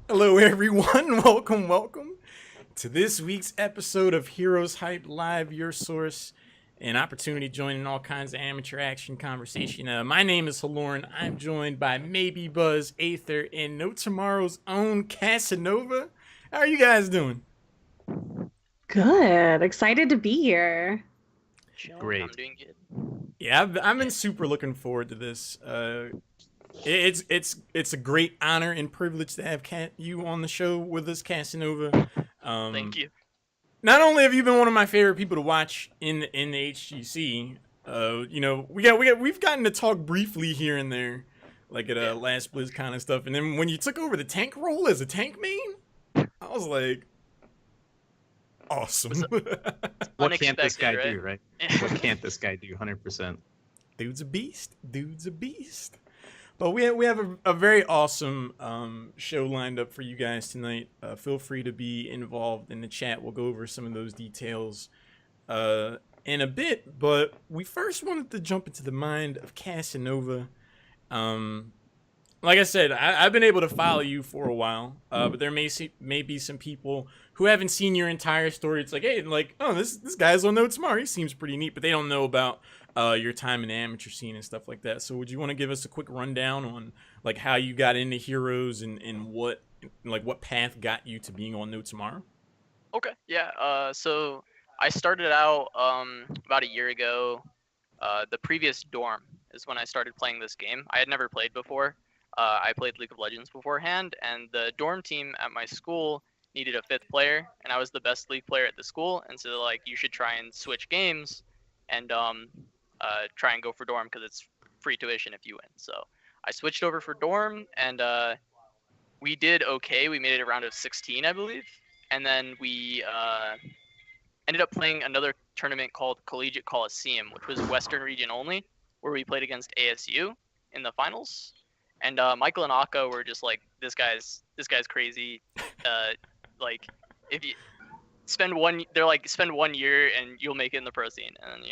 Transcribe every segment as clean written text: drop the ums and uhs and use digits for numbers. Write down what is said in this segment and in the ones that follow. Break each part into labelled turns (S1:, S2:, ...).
S1: Hello everyone, welcome to this week's episode of Heroes Hype Live, your source and opportunity to join in all kinds of amateur action conversation. My name is Halorin. I'm joined by Maybe Buzz, Aether, and NoTomorrow's own Casanova. How are you guys doing?
S2: Good. Excited to be here.
S3: Great. I'm doing good.
S1: Yeah, I've been super looking forward to this. It's a great honor and privilege to have you on the show with us, Casanova.
S3: Thank you.
S1: Not only have you been one of my favorite people to watch in the HGC, we've gotten to talk briefly here and there, like at last BlizzCon and stuff. And then when you took over the tank role as a tank main, I was like, awesome.
S4: What can't this guy
S3: right?
S4: do, right? What can't this guy do? 100%.
S1: Dude's a beast. But we have a very awesome show lined up for you guys tonight. Feel free to be involved in the chat. We'll go over some of those details in a bit. But we first wanted to jump into the mind of Casanova. Like I said, I've been able to follow you for a while, but there may be some people who haven't seen your entire story. It's like, hey, this guy's on NoTomorrow. He seems pretty neat, but they don't know about your time in the amateur scene and stuff like that. So would you want to give us a quick rundown on like how you got into Heroes and what path got you to being on NoTomorrow?
S3: Okay, yeah. So I started out about a year ago. The previous dorm is when I started playing this game. I had never played before. I played League of Legends beforehand, and the dorm team at my school needed a 5th player, and I was the best League player at the school, and so like you should try and switch games and try and go for dorm because it's free tuition if you win. So I switched over for dorm, and we did okay. We made it a round of 16, I believe, and then we ended up playing another tournament called Collegiate Coliseum, which was Western region only, where we played against ASU in the finals. And Michael and Akka were just like, this guy's crazy. Like, if you spend 1 year and you'll make it in the pro scene. And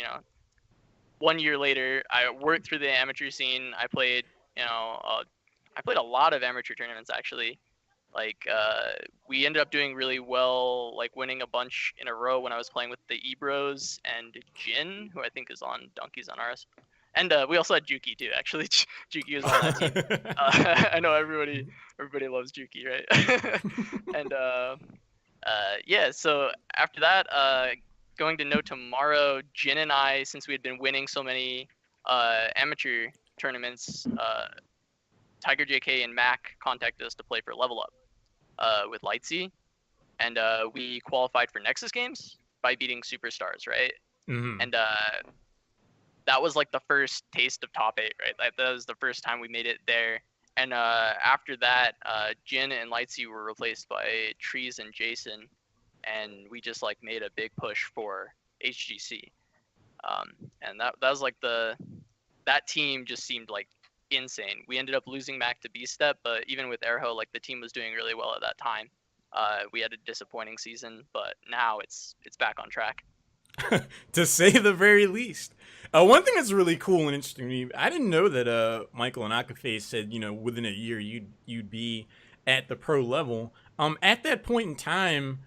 S3: 1 year later, I worked through the amateur scene. I played, I played a lot of amateur tournaments actually. Like, we ended up doing really well, like winning a bunch in a row when I was playing with the Ebros and Jin, who I think is on Donkeys on RS. And we also had Juki too, actually. Juki was on that team. I know everybody loves Juki, right? And yeah, so after that, going to NoTomorrow, Jin and I, since we had been winning so many amateur tournaments, Tiger JK and Mac contacted us to play for Level Up with Lightsey, and we qualified for Nexus Games by beating Superstars, right?
S1: Mm-hmm.
S3: And that was like the first taste of top 8, right? Like, that was the first time we made it there. And after that, Jin and Lightsey were replaced by Trees and Jason, and we just like made a big push for HGC. And that was like that team just seemed like insane. We ended up losing Mac to B-Step, but even with Airho, like the team was doing really well at that time. We had a disappointing season, but now it's back on track.
S1: To say the very least. One thing that's really cool and interesting to me, I didn't know that Michael and Akaface said, within a year you'd be at the pro level. At that point in time,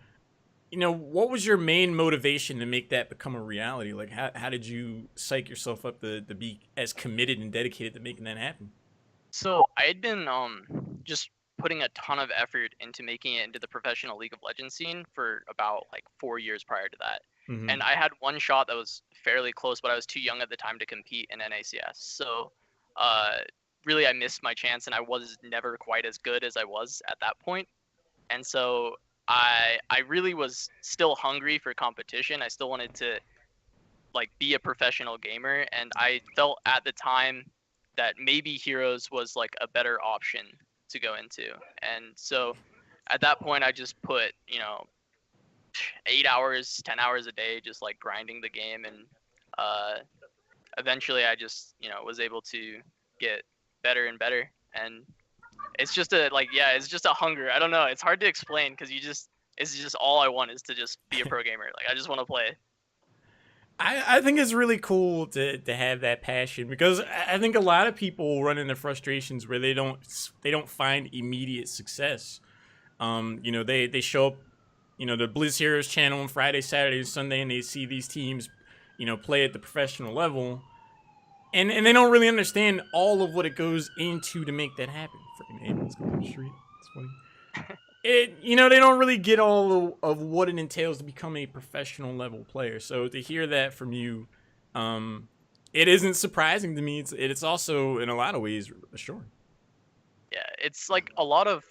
S1: what was your main motivation to make that become a reality? Like, how did you psych yourself up to be as committed and dedicated to making that happen?
S3: So I had been just putting a ton of effort into making it into the professional League of Legends scene for about like 4 years prior to that.
S1: Mm-hmm.
S3: And I had one shot that was fairly close, but I was too young at the time to compete in NACS. So really I missed my chance, and I was never quite as good as I was at that point. And so I really was still hungry for competition. I still wanted to like be a professional gamer, and I felt at the time that maybe Heroes was like a better option to go into. And so at that point I just put 8 hours, 10 hours a day, just like grinding the game. And eventually I just, was able to get better and better. And it's just it's just a hunger. I don't know. It's hard to explain because it's just all I want is to just be a pro gamer. Like, I just want to play.
S1: I think it's really cool to have that passion, because I think a lot of people run into frustrations where they don't find immediate success. They show up, the Blizz Heroes channel on Friday, Saturday, and Sunday, and they see these teams, play at the professional level, and they don't really understand all of what it goes into to make that happen. Freaking ambulance going down the street. It's funny. They don't really get all of what it entails to become a professional level player. So to hear that from you, it isn't surprising to me. It's also in a lot of ways assuring.
S3: Yeah, it's like a lot of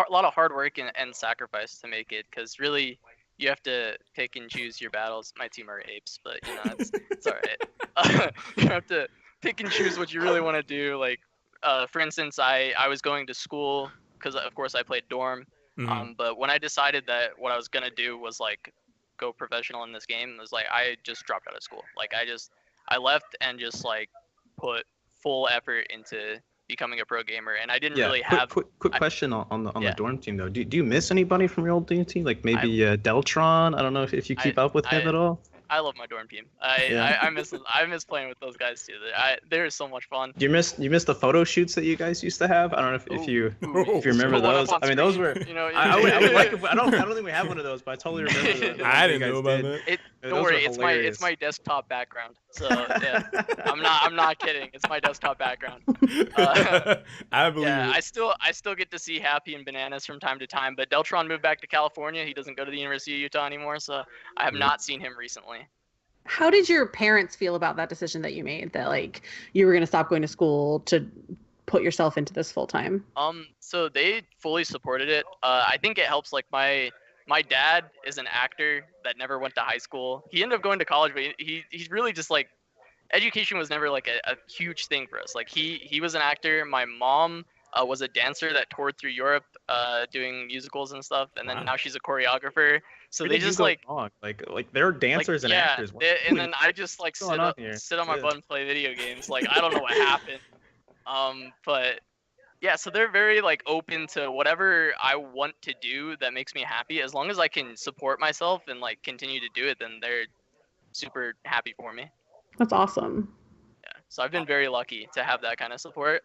S3: lot of hard work and sacrifice to make it, because really you have to pick and choose your battles. My team are apes, but it's all right. You have to pick and choose what you really want to do. Like, for instance, I was going to school because of course I played dorm.
S1: Mm-hmm.
S3: But when I decided that what I was gonna do was like go professional in this game, it was like I just dropped out of school. Like I left and just like put full effort into becoming a pro gamer, and I didn't really have.
S4: Quick question on the
S3: Yeah.
S4: dorm team though. Do you miss anybody from your old dorm team? Like maybe Deltron? I don't know if you keep up with him at all.
S3: I love my dorm team. I miss playing with those guys too. They're so much fun.
S4: Do you miss the photo shoots that you guys used to have? I don't know if you remember those. I mean, those were. I would like. I don't think we have one of those, but I totally remember.
S1: I didn't know about that.
S3: Don't worry, it's my desktop background. So yeah, I'm not kidding. It's my desktop background.
S1: I believe.
S3: Yeah, I still get to see Happy and Bananas from time to time, but Deltron moved back to California. He doesn't go to the University of Utah anymore, so I have not seen him recently.
S2: How did your parents feel about that decision that you made, that like you were going to stop going to school to put yourself into this full time?
S3: So they fully supported it. I think it helps. Like my dad is an actor that never went to high school. He ended up going to college, but he's really just like, education was never like a huge thing for us. Like he was an actor. My mom was a dancer that toured through Europe doing musicals and stuff, and then now she's a choreographer. So they just like
S4: they're dancers and actors.
S3: And then I just like sit on my butt and play video games. Like I don't know what happened. But yeah, so they're very like open to whatever I want to do that makes me happy. As long as I can support myself and like continue to do it, then they're super happy for me.
S2: That's awesome.
S3: Yeah, so I've been very lucky to have that kind of support.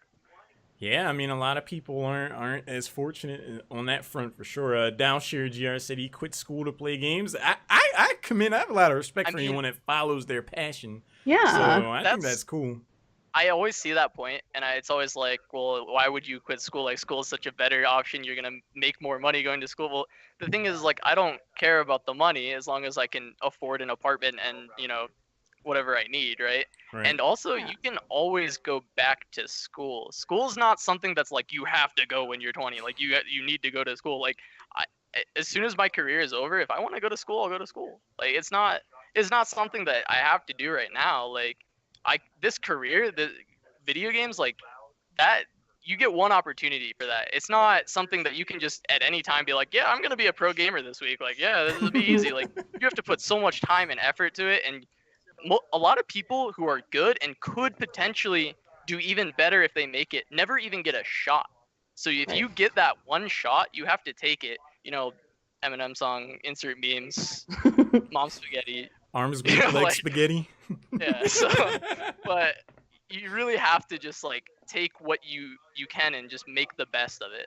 S1: Yeah, I mean, a lot of people aren't as fortunate on that front for sure. Downshire GR said he quit school to play games. I commend. I have a lot of respect for anyone that follows their passion.
S2: Yeah,
S1: so I think that's cool.
S3: I always see that point, and it's always like, well, why would you quit school? Like, school is such a better option. You're gonna make more money going to school. Well, the thing is, like, I don't care about the money as long as I can afford an apartment and whatever I need, right? And also, you can always go back to school. School's not something that's like you have to go when you're 20. Like you need to go to school. Like as soon as my career is over, if I want to go to school, I'll go to school. Like it's not something that I have to do right now. Like this career, the video games, like that, you get one opportunity for that. It's not something that you can just at any time be like, yeah, I'm gonna be a pro gamer this week. Like yeah, this will be easy. Like you have to put so much time and effort to it, and a lot of people who are good and could potentially do even better if they make it never even get a shot. So if you get that one shot, you have to take it. Eminem song, insert memes, mom spaghetti,
S1: arms with leg spaghetti.
S3: Yeah. So, but you really have to just like take what you can and just make the best of it.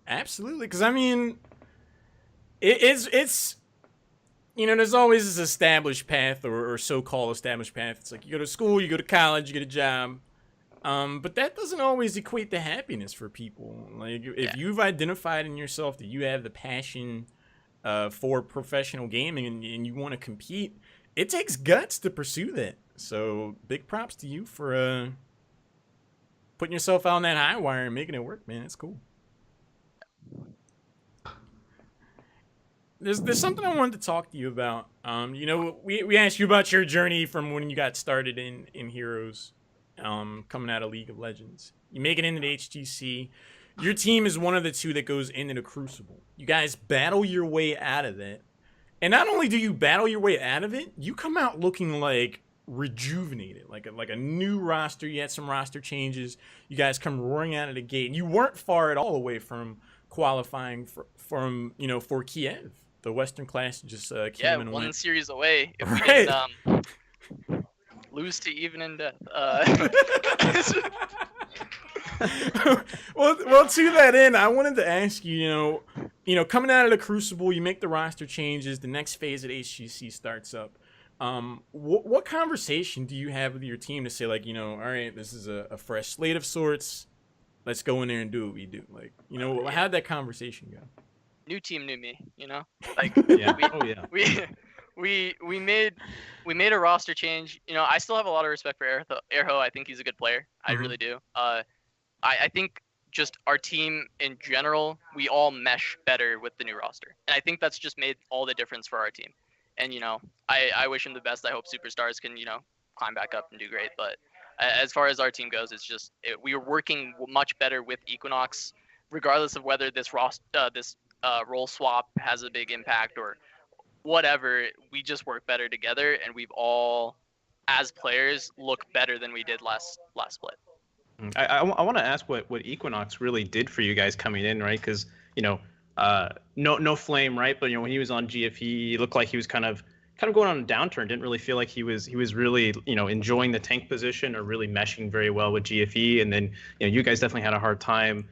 S1: Absolutely, because I mean, it's. There's always this established path or so-called established path. It's like you go to school, you go to college, you get a job. But that doesn't always equate to happiness for people. Like if you've identified in yourself that you have the passion for professional gaming and you want to compete, it takes guts to pursue that. So big props to you for putting yourself out on that high wire and making it work, man. It's cool. There's something I wanted to talk to you about. We asked you about your journey from when you got started in Heroes, coming out of League of Legends. You make it into the HTC. Your team is one of the two that goes into the Crucible. You guys battle your way out of that. And not only do you battle your way out of it, you come out looking like rejuvenated, like a new roster. You had some roster changes. You guys come roaring out of the gate. And you weren't far at all away from qualifying for Kiev The Western Clash just came
S3: Yeah,
S1: and
S3: one
S1: went.
S3: series away. If we
S1: Right.
S3: didn't lose to even in death.
S1: well, to that end, I wanted to ask you, coming out of the Crucible, you make the roster changes. The next phase at HGC starts up. What conversation do you have with your team to say, like, all right, this is a fresh slate of sorts. Let's go in there and do what we do. Like, how'd that conversation go?
S3: New team, new me. Like we made a roster change. I still have a lot of respect for Airho. I think he's a good player. I really do. I think just our team in general, we all mesh better with the new roster, and I think that's just made all the difference for our team. And I wish him the best. I hope Superstars can climb back up and do great. But as far as our team goes, it's just we are working much better with Equinox, regardless of whether this role swap has a big impact or whatever. We just work better together, and we've all, as players, look better than we did last split.
S4: I want to ask what Equinox really did for you guys coming in, right? Because no Flame, right? But when he was on GFE, he looked like he was kind of going on a downturn. Didn't really feel like he was really enjoying the tank position or really meshing very well with GFE. And then you guys definitely had a hard time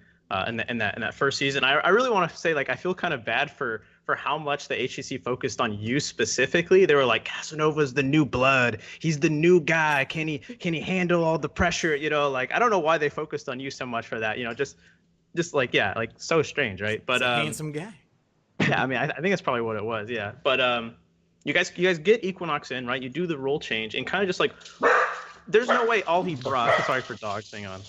S4: in that first season. I really want to say, like, I feel kind of bad for how much the HCC focused on you specifically. They were like, Casanova's the new blood. He's the new guy. Can he handle all the pressure? Like, I don't know why they focused on you so much for that. Just like, yeah, like, so strange, right? But
S1: a handsome guy.
S4: Yeah, I mean, I think that's probably what it was. Yeah, but you guys get Equinox in, right? You do the role change and kind of just like, there's no way all he brought. Sorry for dogs. Hang on.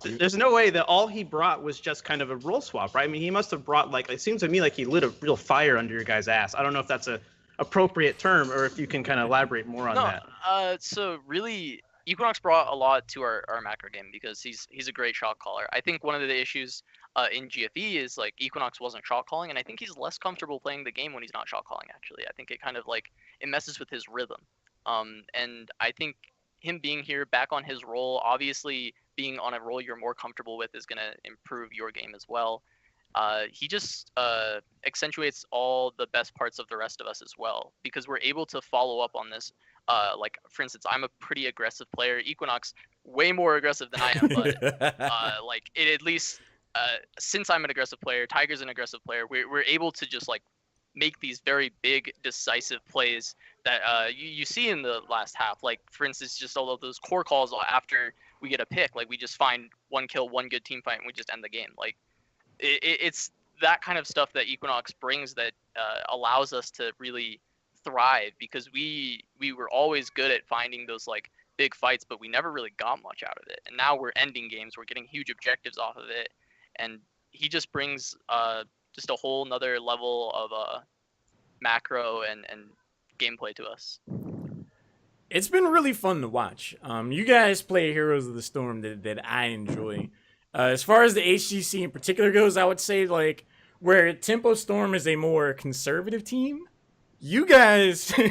S4: There's no way that all he brought was just kind of a role swap, right? I mean, he must have brought, like, it seems to me like he lit a real fire under your guys' ass. I don't know if that's a appropriate term or if you can kind of elaborate more on that.
S3: So really, Equinox brought a lot to our macro game because he's a great shot caller. I think one of the issues in GFE is, like, Equinox wasn't shot calling, and I think he's less comfortable playing the game when he's not shot calling, actually. I think it kind of, like, it messes with his rhythm. And I think him being here back on his role, obviously being on a role you're more comfortable with is going to improve your game as well. He just accentuates all the best parts of the rest of us as well, because we're able to follow up on this. Like, for instance, I'm a pretty aggressive player. Equinox, way more aggressive than I am, but like, it at least, since I'm an aggressive player, Tiger's an aggressive player, we're able to just, like, make these very big, decisive plays that you see in the last half. Like, for instance, just all of those core calls after we get a pick. Like, we just find one kill, one good team fight, and we just end the game. Like, it's that kind of stuff that Equinox brings that allows us to really thrive, because we were always good at finding those, like, big fights, but we never really got much out of it. And now we're ending games. We're getting huge objectives off of it. And he just brings just a whole nother level of macro and gameplay to us.
S1: It's been really fun to watch. You guys play Heroes of the Storm that I enjoy. As far as the HGC in particular goes, I would say, like, where Tempo Storm is a more conservative team, you guys you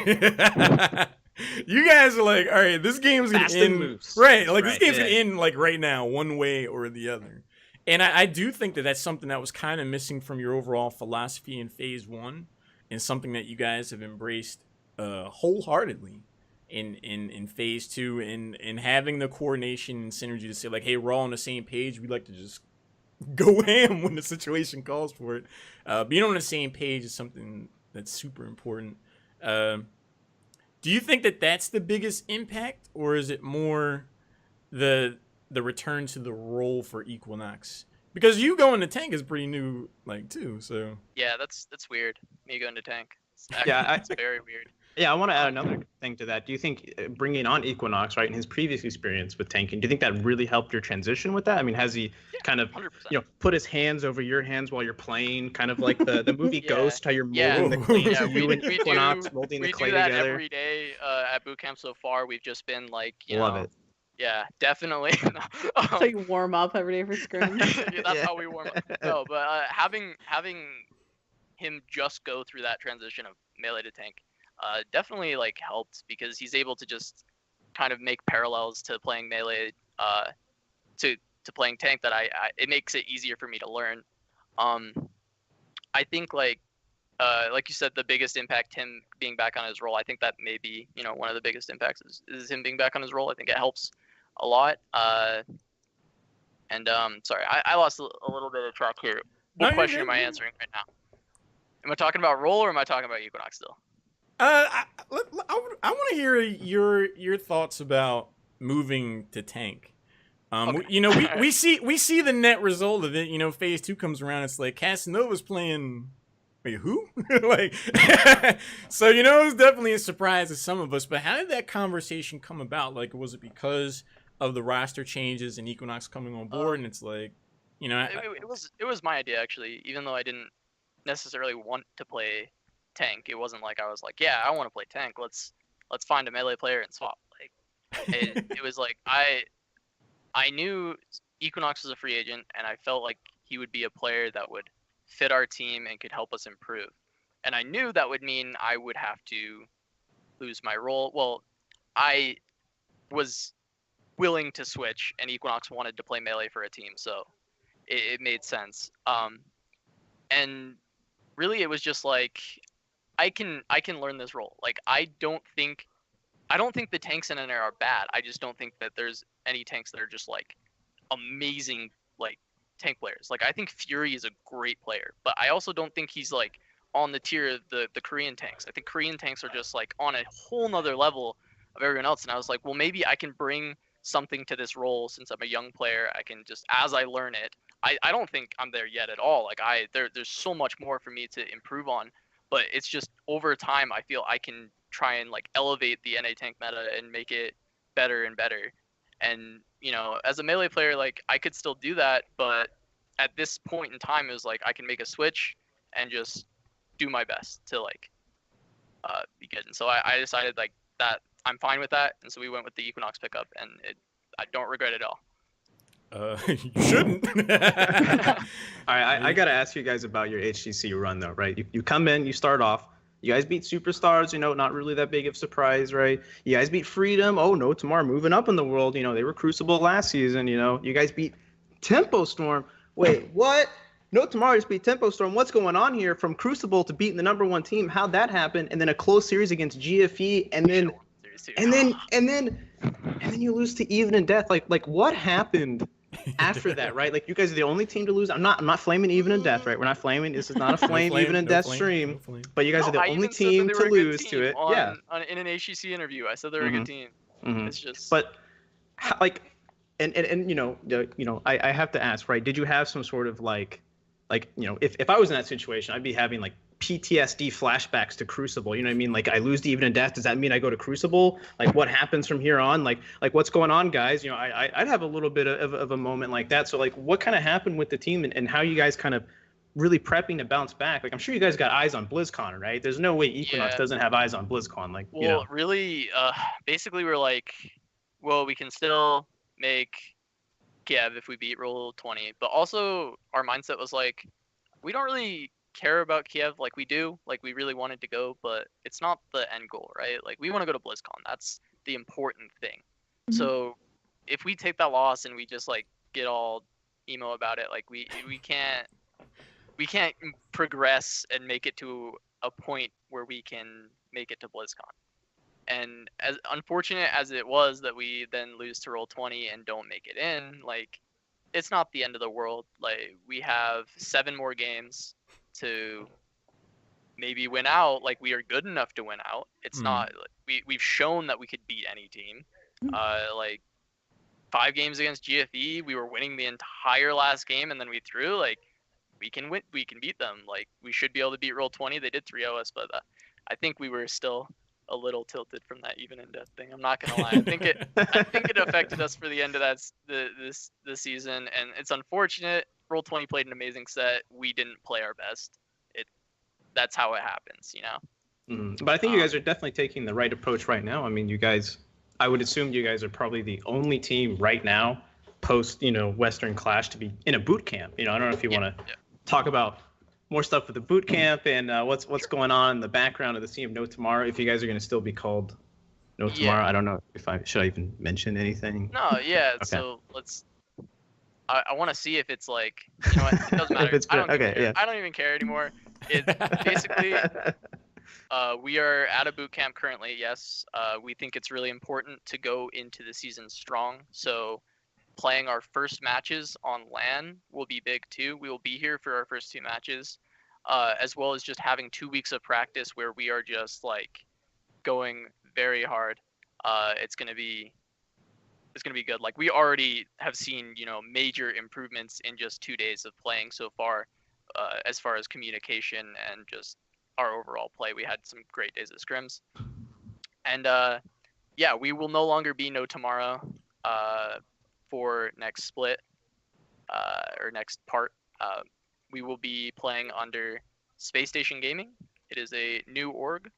S1: guys are like, all right, this game's gonna end right. Like, this game's gonna end, like, right now, one way or the other. And I do think that that's something that was kind of missing from your overall philosophy in Phase 1, and something that you guys have embraced wholeheartedly in Phase 2, and having the coordination and synergy to say, like, hey, we're all on the same page. We like to just go ham when the situation calls for it. Being on the same page is something that's super important. Do you think that that's the biggest impact, or is it more the return to the role for Equinox? Because you going to tank is pretty new, like, too. So
S3: yeah, that's weird. Me going to tank. It's very weird.
S4: Yeah, I want to add another thing to that. Do you think bringing on Equinox, right, in his previous experience with tanking, do you think that really helped your transition with that? I mean, has he kind of
S3: 100%.
S4: Put his hands over your hands while you're playing, kind of like the movie Ghost, how you're molding the clay to you and Equinox, molding the clay together?
S3: We do that every day at boot camp so far. We've just been, like,
S4: love it.
S3: Yeah, definitely.
S2: So you warm up every day for scrim.
S3: Yeah, that's how we warm up. No, but having him just go through that transition of melee to tank definitely, like, helped, because he's able to just kind of make parallels to playing melee to playing tank that it makes it easier for me to learn. I think like you said, the biggest impact, him being back on his role. I think that may be, one of the biggest impacts is him being back on his role. I think it helps a lot. Sorry, I lost a little bit of track here. What question am I answering right now? Am I talking about role or am I talking about Equinox still?
S1: I want to hear your thoughts about moving to tank.
S3: Okay.
S1: We see the net result of it. Phase 2 comes around. It's like Casanova's playing. Wait, who? Like, so it was definitely a surprise to some of us. But how did that conversation come about? Like, was it because of the roster changes and Equinox coming on board? And it's like,
S3: it was my idea actually. Even though I didn't necessarily want to play tank, it wasn't like I was like, yeah, I want to play tank. Let's find a melee player and swap. Like, it was like I knew Equinox was a free agent, and I felt like he would be a player that would fit our team and could help us improve. And I knew that would mean I would have to lose my role. Well, I was willing to switch, and Equinox wanted to play melee for a team, so it made sense. And really, it was just like I can learn this role. Like I don't think the tanks in NA are bad. I just don't think that there's any tanks that are just like amazing like tank players. Like I think Fury is a great player, but I also don't think he's like on the tier of the Korean tanks. I think Korean tanks are just like on a whole nother level of everyone else. And I was like, well, maybe I can bring something to this role since I'm a young player. I can just, as I learn it, I don't think I'm there yet at all. Like there's so much more for me to improve on, but it's just over time, I feel I can try and like elevate the NA tank meta and make it better and better. And, as a melee player, like I could still do that, but at this point in time, it was like I can make a switch and just do my best to like be good. And so I decided like that I'm fine with that, and so we went with the Equinox pickup, and I don't regret it at all.
S1: You shouldn't.
S4: All right, I gotta ask you guys about your HGC run though, right? You come in, you start off. You guys beat Superstars, not really that big of a surprise, right? You guys beat Freedom. Oh, NoTomorrow moving up in the world. They were Crucible last season. You guys beat Tempo Storm. Wait, what? NoTomorrow just beat Tempo Storm. What's going on here? From Crucible to beating the #1 team, how'd that happen? And then a close series against GFE, and then you lose to Even and Death. Like what happened after that, right? Like you guys are the only team to lose. I'm not flaming Even and Death, right? We're not flaming. This is not a flame Even and Death stream. But you guys are the only team to lose to it. Yeah.
S3: In an HCC interview, I said they were a good team. It's just.
S4: But like, and I have to ask, right? Did you have some sort of like if I was in that situation, I'd be having like PTSD flashbacks to Crucible. You know what I mean? Like I lose to Even in Death. Does that mean I go to Crucible? Like what happens from here on? Like what's going on, guys? I'd have a little bit of a moment like that. So like what kind of happened with the team and how you guys kind of really prepping to bounce back? Like I'm sure you guys got eyes on BlizzCon, right? There's no way Equinox doesn't have eyes on BlizzCon. Like
S3: really, basically we're like, well, we can still make Kiev if we beat Roll 20, but also our mindset was like, we don't really care about Kiev like we do. Like we really wanted to go, but it's not the end goal, right? Like we want to go to BlizzCon. That's the important thing. Mm-hmm. So if we take that loss and we just like get all emo about it, like we can't progress and make it to a point where we can make it to BlizzCon. And as unfortunate as it was that we then lose to Roll 20 and don't make it in, like it's not the end of the world. Like we have 7 more games to maybe win out. Like we are good enough to win out. It's not like, we've shown that we could beat any team. Like 5 games against GFE, we were winning the entire last game, and then we threw. Like we can win, we can beat them. Like we should be able to beat Roll 20. They did 3-0 us, but I think we were still a little tilted from that Even in Death thing. I'm not gonna lie. I think it affected us for the end of this season, and it's unfortunate. Roll 20 played an amazing set. We didn't play our best. That's how it happens,
S4: But I think you guys are definitely taking the right approach right now. I mean, you guys, I would assume you guys are probably the only team right now post Western Clash to be in a boot camp. I don't know if you want to talk about more stuff with the boot camp and what's going on in the background of the team NoTomorrow. If you guys are going to still be called NoTomorrow, I don't know if should I even mention anything.
S3: No, yeah. Okay. So I want to see if it's like, you know what, it doesn't matter.
S4: it's
S3: I don't
S4: okay,
S3: care.
S4: yeah.
S3: I don't even care anymore. It basically, we are at a boot camp currently. Yes, we think it's really important to go into the season strong. So playing our first matches on LAN will be big too. We will be here for our first 2 matches, as well as just having 2 weeks of practice where we are just like going very hard. It's gonna be good. Like we already have seen, you know, major improvements in just 2 days of playing so far, as far as communication and just our overall play. We had some great days of scrims, and yeah, we will no longer be NoTomorrow for next split or next part. We will be playing under Space Station Gaming. It is a new org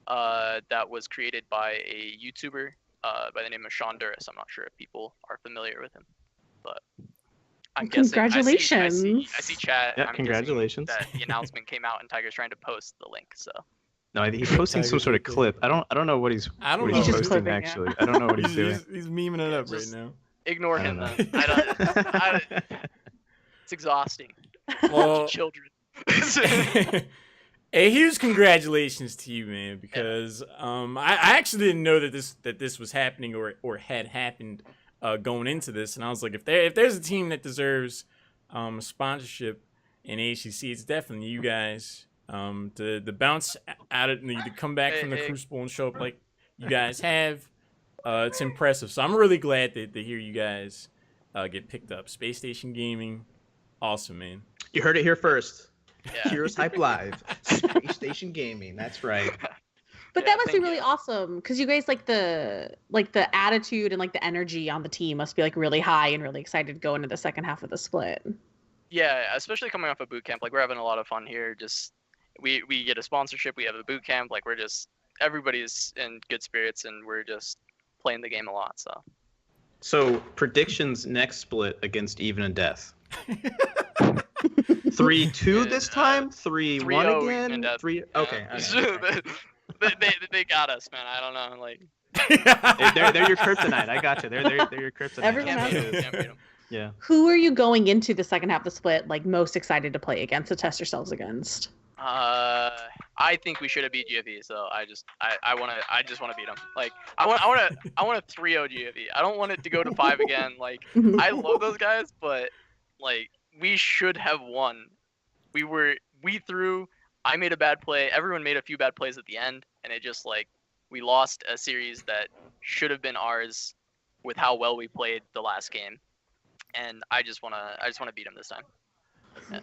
S3: that was created by a YouTuber by the name of Sean Duras. I'm not sure if people are familiar with him, but I'm guessing.
S2: Congratulations.
S3: I see chat.
S4: Yeah,
S3: I'm
S4: congratulations.
S3: guessing that the announcement came out and Tiger's trying to post the link. So
S4: No, he's posting some sort of clip. I don't know what he's
S1: I don't
S4: what
S1: know.
S4: he's
S1: He's just
S4: posting
S2: clipping, yeah.
S4: actually. I don't know what he's doing.
S1: He's memeing it up
S3: Just-
S1: right now.
S3: ignore
S4: I
S3: him
S4: don't
S3: then. It's exhausting.
S1: Well,
S3: Children.
S1: hey, huge congratulations to you, man, because I actually didn't know that this was happening or had happened going into this, and I was like, if there's a team that deserves sponsorship in HCC, it's definitely you guys. To bounce out of to come back from the Crucible and show up like you guys have, it's impressive. So I'm really glad to hear you guys get picked up. Space Station Gaming, awesome, man.
S4: You heard it here first.
S3: Yeah.
S4: HeroesHype Live, Space Station Gaming. That's right.
S2: But
S3: Yeah,
S2: that must be
S3: thank
S2: really
S3: you.
S2: awesome because you guys like the attitude and like the energy on the team must be like really high and really excited to go into the second half of the split.
S3: Yeah, especially coming off a boot camp. Like we're having a lot of fun here. Just we get a sponsorship. We have a boot camp. Like everybody's in good spirits and we're just playing the game a lot.
S4: So predictions next split against Even and Death. 3-2 this time. 3-1
S3: 3-0
S4: again.
S3: Even and Death.
S4: 3. Okay.
S3: They got us, man. I don't know. Like
S4: They're your kryptonite. I got you. They're your kryptonite.
S2: Everyone
S3: can't
S2: else
S3: beat 'em, can't beat 'em.
S4: Yeah.
S2: Who are you going into the second half of the split like most excited to play against to test yourselves against?
S3: I think we should have beat GFE, so I just want to beat them. Like I want to 3-0 GFE. I don't want it to go to 5 again. Like I love those guys, but like we should have won. We threw. I made a bad play. Everyone made a few bad plays at the end, and it just like we lost a series that should have been ours with how well we played the last game. And I just wanna beat them this time.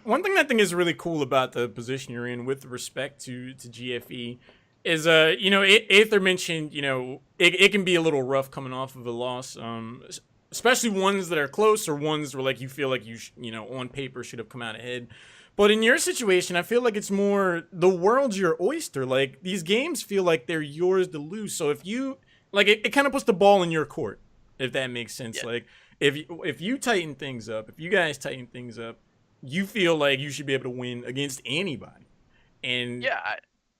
S1: One thing I think is really cool about the position you're in with respect to GFE is, you know, Aether mentioned, you know, it can be a little rough coming off of a loss, especially ones that are close or ones where like you feel like you know, on paper should have come out ahead. But in your situation, I feel like it's more the world's your oyster. Like these games feel like they're yours to lose. So if you like, it kind of puts the ball in your court, if that makes sense.
S3: Yeah.
S1: Like if you tighten things up, if you guys tighten things up, you feel like you should be able to win against anybody. And
S3: Yeah,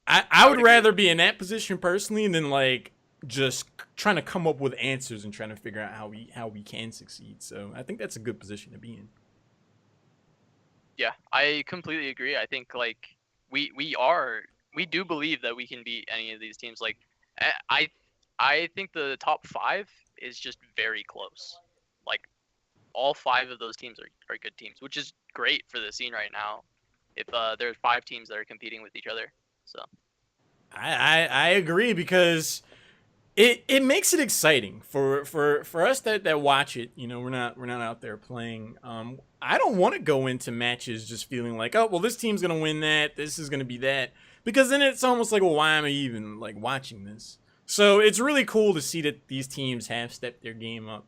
S1: I would
S3: would
S1: rather be in that position personally than like just trying to come up with answers and trying to figure out how we can succeed. So I think that's a good position to be in.
S3: yeah, I completely agree. I think like we do believe that we can beat any of these teams. Like I think the top 5 is just very close. Like all 5 of those teams are good teams, which is great for the scene right now. If there's 5 teams that are competing with each other, so
S1: I agree because it makes it exciting for us that watch it. You know, we're not out there playing. I don't want to go into matches just feeling like, oh well, this team's gonna win that, this is gonna be that, because then it's almost like, well, why am I even like watching this? So it's really cool to see that these teams have stepped their game up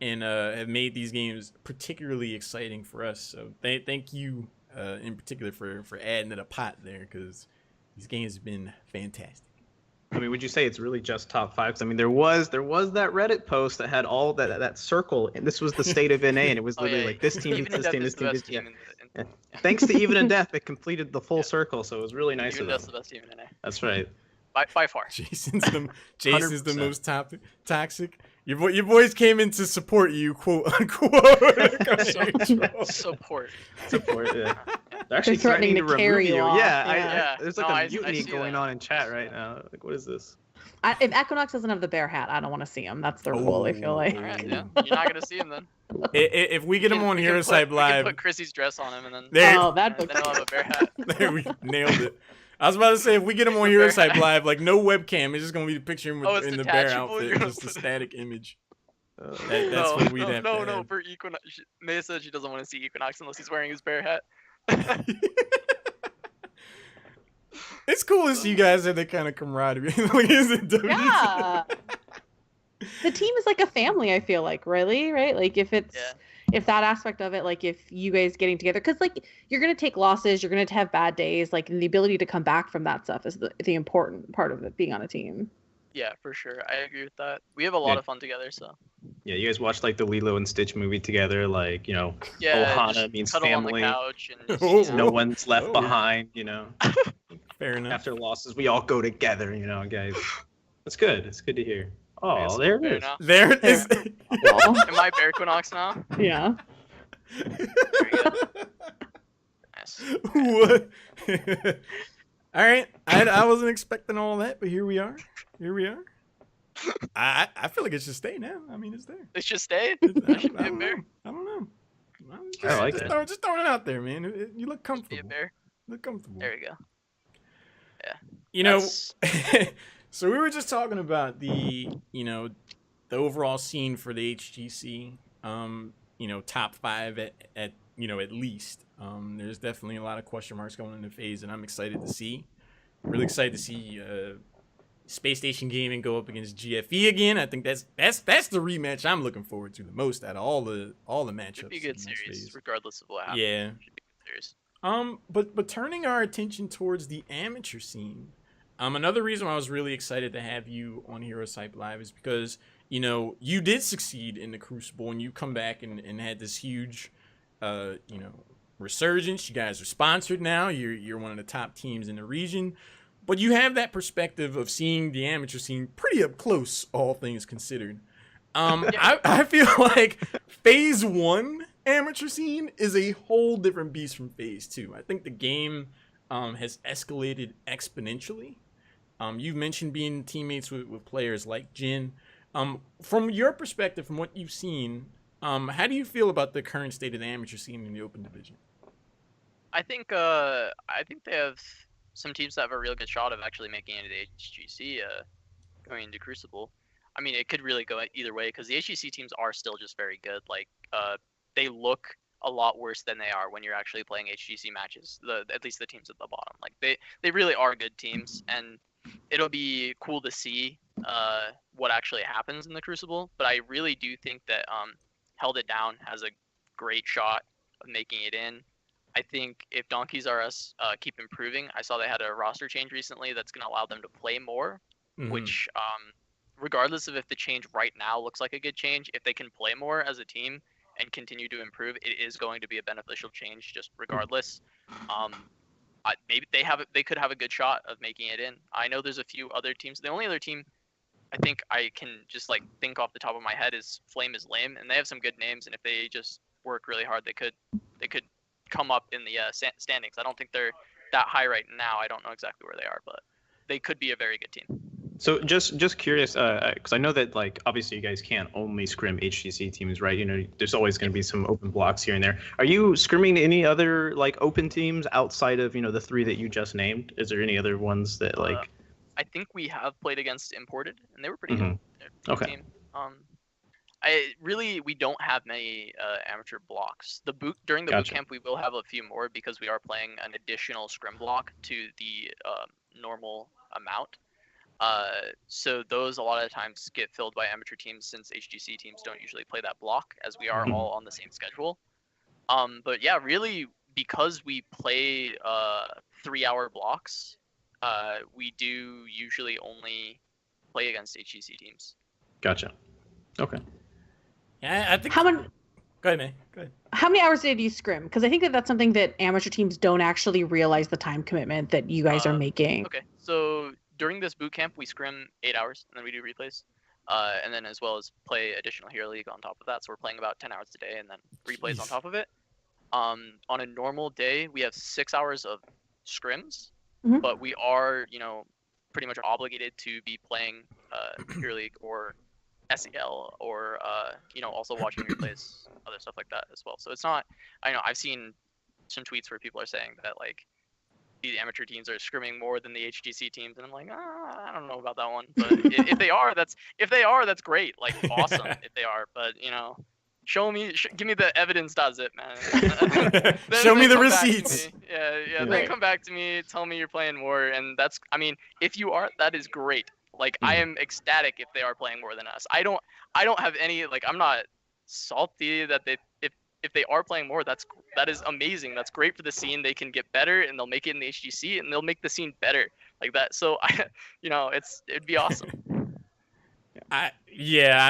S1: and have made these games particularly exciting for us. So thank you in particular for adding to the pot there, because these games have been fantastic.
S4: I mean, would you say it's really just top 5? 'Cause, I mean, there was that Reddit post that had all that circle, and this was the state of NA, and it was literally like this team,
S3: Even
S4: this
S3: Death
S4: team,
S3: is
S4: this
S3: the
S4: team,
S3: best
S4: this team.
S3: team
S4: Yeah. Thanks to Even and Death, it completed the full circle, so it was really nice
S3: Even
S4: of
S3: Death's
S4: them.
S3: the best team in NA
S4: That's right.
S3: by far.
S1: Jason's the
S4: 100%.
S1: most toxic, Your boys came in to support you, quote unquote.
S3: Support.
S4: Yeah. They're actually
S2: threatening to
S4: remove
S2: carry you off,
S4: Yeah,
S3: yeah.
S4: there's
S3: No,
S4: like
S3: I
S4: a mutiny
S3: see
S4: going
S3: that.
S4: on in chat right now. Like, what is this?
S2: If Equinox doesn't have the bear hat, I don't want to see him. That's their rule, I feel like.
S3: All right, yeah. You're not gonna see him then.
S1: If we get him on HeroesHype
S3: We
S1: Live,
S3: can put Chrissy's dress on him, and then
S1: there,
S2: that'd
S3: then
S2: be
S3: he'll have a bear hat.
S1: there we nailed it. I was about to say, if we get him on
S3: The bear
S1: HeroesHype
S3: hat.
S1: Live, like no webcam, it's just gonna be the picture of him
S3: Oh, it's
S1: in the bear
S3: detachable,
S1: outfit,
S3: you're gonna
S1: just a
S3: put-
S1: static image. That's
S3: no,
S1: what we'd have to
S3: no,
S1: have.
S3: for Equinox. Maya said she doesn't want to see Equinox unless he's wearing his bear hat.
S1: It's cool to see you guys have that kind of camaraderie. Like, is it WT?
S2: Yeah. The team is like a family, I feel like, really, right? Like if it's
S3: Yeah.
S2: if that aspect of it, like if you guys getting together, because like you're gonna take losses, you're gonna have bad days, like and the ability to come back from that stuff is the important part of it being on a team.
S3: Yeah, for sure. I agree with that. We have a lot of fun together, so
S4: Yeah, you guys watched like the Lilo and Stitch movie together, like, you know,
S3: yeah.
S4: Ohana
S3: just
S4: means
S3: cuddle
S4: family.
S3: on the couch and just,
S1: Oh,
S3: you know,
S4: No one's left
S1: Oh.
S4: behind, you know.
S1: Fair enough.
S4: After losses, we all go together, you know, guys. That's good. It's good to hear. Oh, there it
S3: bear
S4: is.
S3: now.
S1: There it is.
S2: Well,
S3: Am I Bear Equinox now?
S2: yeah.
S3: Nice.
S1: What? All right, I wasn't expecting all that, but here we are. I feel like it should stay now. I mean, it's there.
S3: It should stay.
S1: I
S3: It should be a
S1: don't
S3: bear.
S1: know. I don't know.
S4: I like
S1: just
S4: it.
S1: Just throwing it out there, man. You look
S3: Be a
S1: comfortable.
S3: bear.
S1: Look comfortable.
S3: There we go.
S1: You know,
S3: That's-
S1: so we were just talking about the overall scene for the HGC. Top 5 at least. There's definitely a lot of question marks going into phase, and I'm excited to see. Really excited to see Space Station Gaming go up against GFE again. I think that's the rematch I'm looking forward to the most out of all the matchups.
S3: Should be a good
S1: in this
S3: series,
S1: phase.
S3: regardless of what happens.
S1: Yeah.
S3: Should be a good series.
S1: But turning our attention towards the amateur scene, another reason why I was really excited to have you on HeroesHype Live is because, you did succeed in the Crucible and you come back and had this huge, resurgence. You guys are sponsored now. You're one of the top teams in the region. But you have that perspective of seeing the amateur scene pretty up close, all things considered. I feel like Phase 1 amateur scene is a whole different beast from Phase 2. I think the game has escalated exponentially. You've mentioned being teammates with players like Jin. From your perspective, from what you've seen, how do you feel about the current state of the amateur scene in the open division?
S3: I think they have some teams that have a real good shot of actually making it to the HGC, going into Crucible. I mean, it could really go either way because the HGC teams are still just very good. Like, they look a lot worse than they are when you're actually playing HGC matches. At least the teams at the bottom, like they really are good teams, and it'll be cool to see what actually happens in the Crucible. But I really do think that Held It Down has a great shot of making it in. I think if Donkeys R Us keep improving, I saw they had a roster change recently that's going to allow them to play more, which, regardless of if the change right now looks like a good change, if they can play more as a team and continue to improve, it is going to be a beneficial change just regardless. Maybe they could have a good shot of making it in. I know there's a few other teams. The only other team I think I can just like think off the top of my head is Flame is Lame, and they have some good names, and if they just work really hard, they could come up in the standings. I don't think they're that high right now. I don't know exactly where they are, but they could be a very good team.
S4: So just curious, because I know that like obviously you guys can't only scrim HGC teams, right? There's always going to be some open blocks here and there. Are you scrimming any other like open teams outside of the 3 that you just named? Is there any other ones that like?
S3: I think we have played against Imported, and they were pretty good. They're a good
S4: Okay.
S3: team. We don't have many amateur blocks. During the boot camp, we will have a few more because we are playing an additional scrim block to the normal amount. So those a lot of times get filled by amateur teams since HGC teams don't usually play that block as we are all on the same schedule. But yeah, really because we play 3-hour blocks, we do usually only play against HGC teams.
S4: Gotcha. Okay.
S1: Yeah, I think.
S2: How many?
S1: Go ahead, man. Go ahead.
S2: How many hours did you scrim? Because I think that's something that amateur teams don't actually realize the time commitment that you guys are making.
S3: Okay, so during this boot camp, we scrim 8 hours and then we do replays. and then as well as play additional Hero League on top of that. So we're playing about 10 hours a day, and then replays on
S1: Jeez.
S3: top of it. On a normal day, we have 6 hours of scrims,
S2: Mhm.
S3: but we are, pretty much obligated to be playing Hero League or SEL or also watching replays, other stuff like that as well. So it's not. I know I've seen some tweets where people are saying that like the amateur teams are scrimming more than the HGC teams, and I'm like, I don't know about that one. But if they are, that's great. Like awesome if they are. But give me the evidence. Does it, man?
S1: Show me the
S3: come back to
S1: receipts.
S3: me. Yeah. Then
S2: Right.
S3: come back to me. Tell me you're playing more, and that's. I mean, if you are, that is great. Like I am ecstatic if they are playing more than us. I don't have any like. I'm not salty that if they are playing more, that is amazing. That's great for the scene. They can get better, and they'll make it in the HGC, and they'll make the scene better like that. So it'd be awesome.
S1: I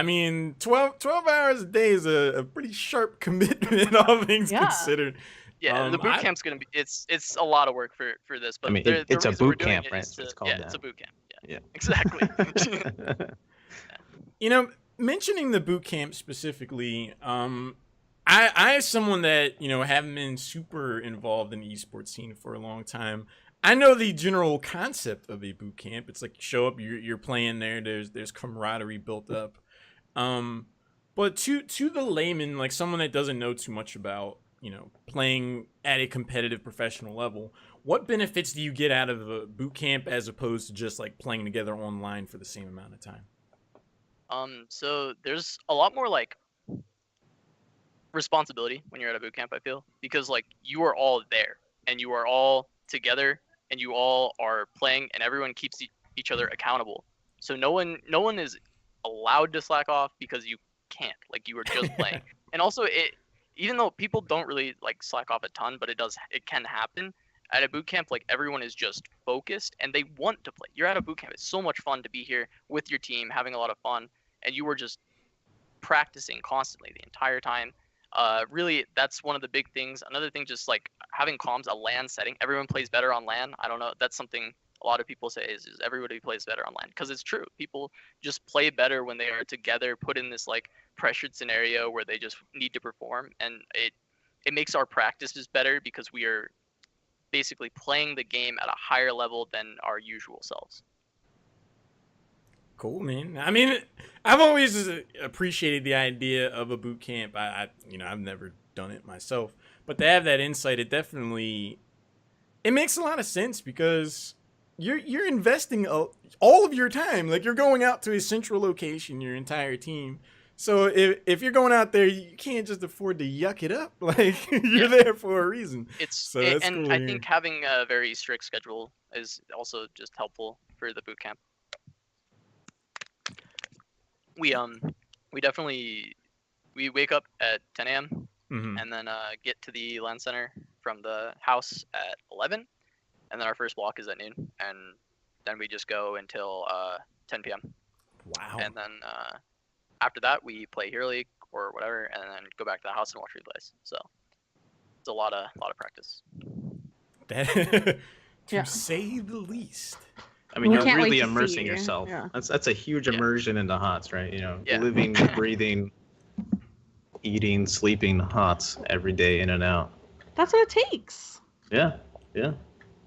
S1: mean, 12 hours a day is a pretty sharp commitment, all things
S2: Yeah.
S1: considered.
S3: Yeah, the boot camp's gonna be it's a lot of work for this, but
S4: I mean,
S3: the
S4: it's a
S3: reason we're
S4: boot
S3: doing
S4: camp,
S3: it
S4: right?
S3: is
S4: It's
S3: to-
S4: called
S3: yeah,
S4: that.
S3: it's a boot camp.
S4: Yeah.
S3: Exactly.
S1: Mentioning the boot camp specifically, I as someone that haven't been super involved in the esports scene for a long time, I know the general concept of a boot camp. It's like you show up, you're playing there. There's camaraderie built up. But to the layman, like someone that doesn't know too much about playing at a competitive professional level, what benefits do you get out of a boot camp as opposed to just like playing together online for the same amount of time?
S3: So there's a lot more like responsibility when you're at a boot camp, I feel, because like you are all there and you are all together and you all are playing and everyone keeps each other accountable. So no one is allowed to slack off because you can't. Like you are just playing. And also even though people don't really like slack off a ton, but it can happen. At a boot camp, like everyone is just focused and they want to play. You're at a boot camp. It's so much fun to be here with your team, having a lot of fun, and you were just practicing constantly the entire time. Really, that's one of the big things. Another thing, just like having comms, a LAN setting. Everyone plays better on LAN. I don't know. That's something a lot of people say is everybody plays better on LAN because it's true. People just play better when they are together, put in this like pressured scenario where they just need to perform, and it makes our practices better because we are basically playing the game at a higher level than our usual selves.
S1: Cool, man. I mean, I've always appreciated the idea of a boot camp. I've never done it myself, but to have that insight, it makes a lot of sense because you're investing all of your time. Like you're going out to a central location, your entire team. So if you're going out there, you can't just afford to yuck it up. Like you're there for a reason.
S3: And I think having a very strict schedule is also just helpful for the boot camp. We definitely wake up at 10 a.m.
S1: Mm-hmm.
S3: and then get to the LAN center from the house at 11, and then our first block is at noon, and then we just go until 10 p.m.
S1: Wow.
S3: And then after that we play Hero League or whatever, and then go back to the house and watch replays. So it's a lot of practice.
S1: To say the least.
S4: I mean,
S2: We
S4: you're
S2: can't wait
S4: really
S2: to see
S4: immersing
S2: you.
S4: yourself.
S2: Yeah.
S4: That's a huge immersion into HOTS, right?
S3: Yeah.
S4: Living, breathing, eating, sleeping HOTS every day in and out.
S2: That's what it takes.
S4: Yeah.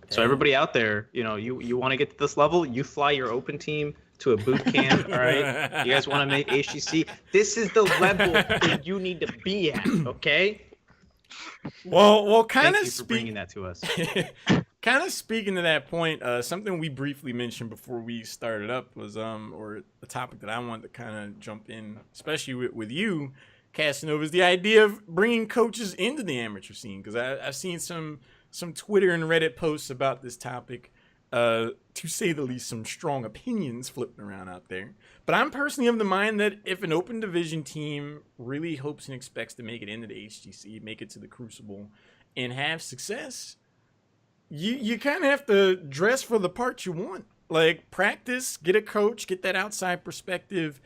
S4: So everybody out there, you want to get to this level, you fly your open team to a boot camp, all right? You guys want to make HGC? This is the level that you need to be at, okay?
S1: Well, kind
S4: Thank
S1: of
S4: you for bringing that to us.
S1: Kind of speaking to that point, something we briefly mentioned before we started up was or a topic that I wanted to kind of jump in, especially with you, Casanova, is the idea of bringing coaches into the amateur scene, because I've seen some Twitter and Reddit posts about this topic, to say the least, some strong opinions flipping around out there. But I'm personally of the mind that if an open division team really hopes and expects to make it into the HGC, make it to the Crucible, and have success, you kind of have to dress for the part you want. Like practice, get a coach, get that outside perspective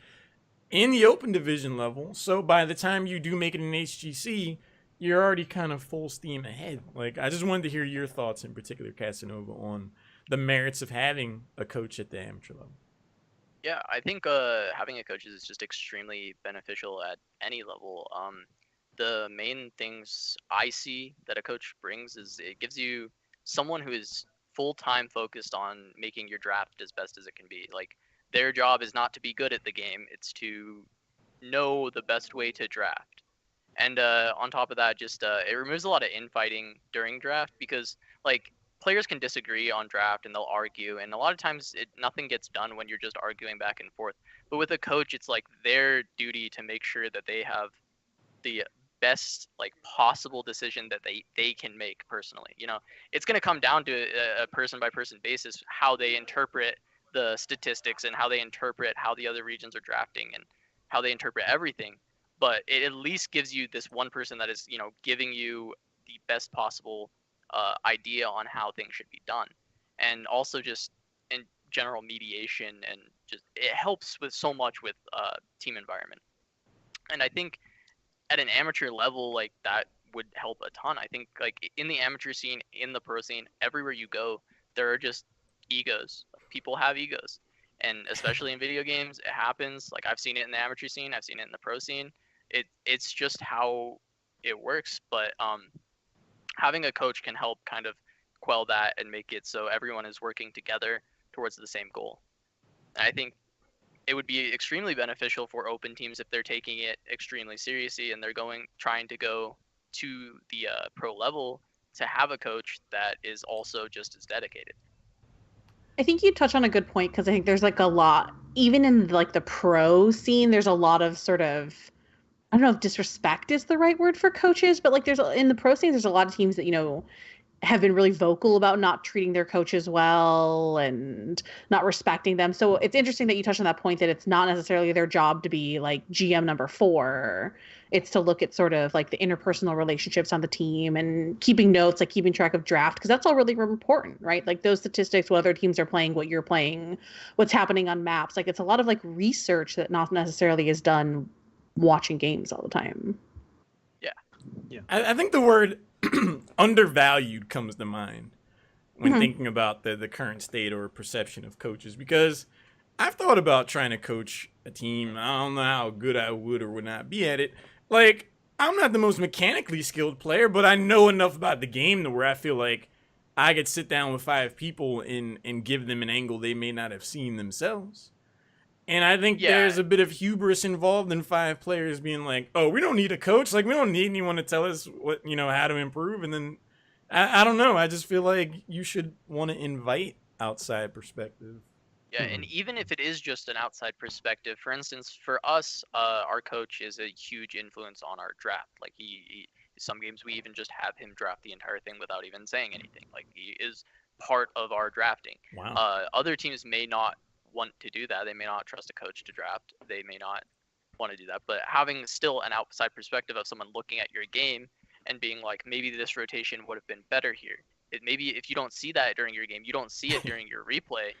S1: in the open division level. So by the time you do make it in HGC, you're already kind of full steam ahead. Like I just wanted to hear your thoughts in particular, Casanova, on the merits of having a coach at the amateur level.
S3: Yeah, I think having a coach is just extremely beneficial at any level. The main things I see that a coach brings is it gives you someone who is full time focused on making your draft as best as it can be. Like their job is not to be good at the game; it's to know the best way to draft. And on top of that, just it removes a lot of infighting during draft because like players can disagree on draft and they'll argue, and a lot of times nothing gets done when you're just arguing back and forth. But with a coach, it's like their duty to make sure that they have the best like possible decision that they can make personally. You know, it's going to come down to a person by person basis how they interpret the statistics and how they interpret how the other regions are drafting and how they interpret everything. But it at least gives you this one person that is, you know, giving you the best possible idea on how things should be done, and also just in general mediation, and just it helps with so much with team environment. And I think at an amateur level, like that would help a ton. I think like in the amateur scene, in the pro scene, everywhere you go, there are just egos. People have egos, and especially in video games, it happens. Like I've seen it in the amateur scene, I've seen it in the pro scene. It's just how it works. But having a coach can help kind of quell that and make it so everyone is working together towards the same goal. And I think it would be extremely beneficial for open teams if they're taking it extremely seriously and they're trying to go to the pro level to have a coach that is also just as dedicated.
S2: I think you touch on a good point because I think there's like a lot, even in like the pro scene, there's a lot of sort of, I don't know if disrespect is the right word for coaches, but like there's in the pro scene, there's a lot of teams that, you know, have been really vocal about not treating their coaches well and not respecting them. So it's interesting that you touched on that point that it's not necessarily their job to be like GM number 4. It's to look at sort of like the interpersonal relationships on the team and keeping notes, like keeping track of draft, because that's all really important, right? Like those statistics, what other teams are playing, what you're playing, what's happening on maps. Like it's a lot of like research that not necessarily is done watching games all the time.
S3: Yeah.
S1: I think the word undervalued comes to mind when thinking about the current state or perception of coaches, because I've thought about trying to coach a team. I don't know how good I would or would not be at it. Like, I'm not the most mechanically skilled player, but I know enough about the game to where I feel like I could sit down with 5 people and give them an angle they may not have seen themselves. And I think there's a bit of hubris involved in 5 players being like, oh, we don't need a coach. Like, we don't need anyone to tell us what, you know, how to improve. And then, I don't know. I just feel like you should want to invite outside perspective.
S3: Yeah, and even if it is just an outside perspective, for instance, for us, our coach is a huge influence on our draft. Like he some games we even just have him draft the entire thing without even saying anything. Like he is part of our drafting.
S1: Wow.
S3: Other teams may not want to do that. They may not trust a coach to draft. They may not want to do that. But having still an outside perspective of someone looking at your game and being like, maybe this rotation would have been better here. Maybe if you don't see that during your game, you don't see it during your replay,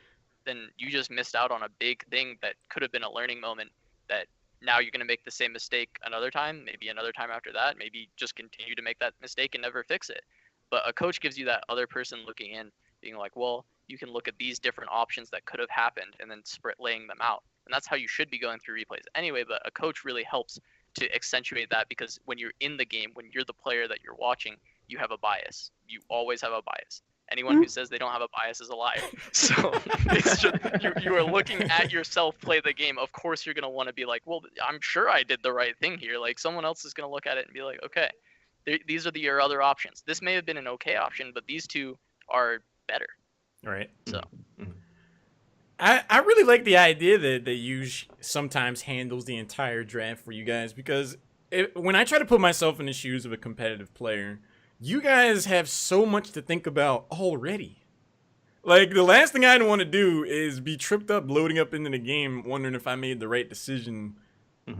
S3: then you just missed out on a big thing that could have been a learning moment that now you're going to make the same mistake another time, maybe another time after that, maybe just continue to make that mistake and never fix it. But a coach gives you that other person looking in, being like, well, you can look at these different options that could have happened and then laying them out. And that's how you should be going through replays anyway, but a coach really helps to accentuate that, because when you're in the game, when you're the player that you're watching, you have a bias. You always have a bias. Anyone who says they don't have a bias is a liar. So it's just, you are looking at yourself play the game. Of course, you're going to want to be like, well, I'm sure I did the right thing here. Like someone else is going to look at it and be like, okay, these are your other options. This may have been an okay option, but these two are better.
S1: Right.
S3: So
S1: I really like the idea that you sometimes handles the entire draft for you guys, because when I try to put myself in the shoes of a competitive player, you guys have so much to think about already. Like, the last thing I'd want to do is be tripped up loading up into the game wondering if I made the right decision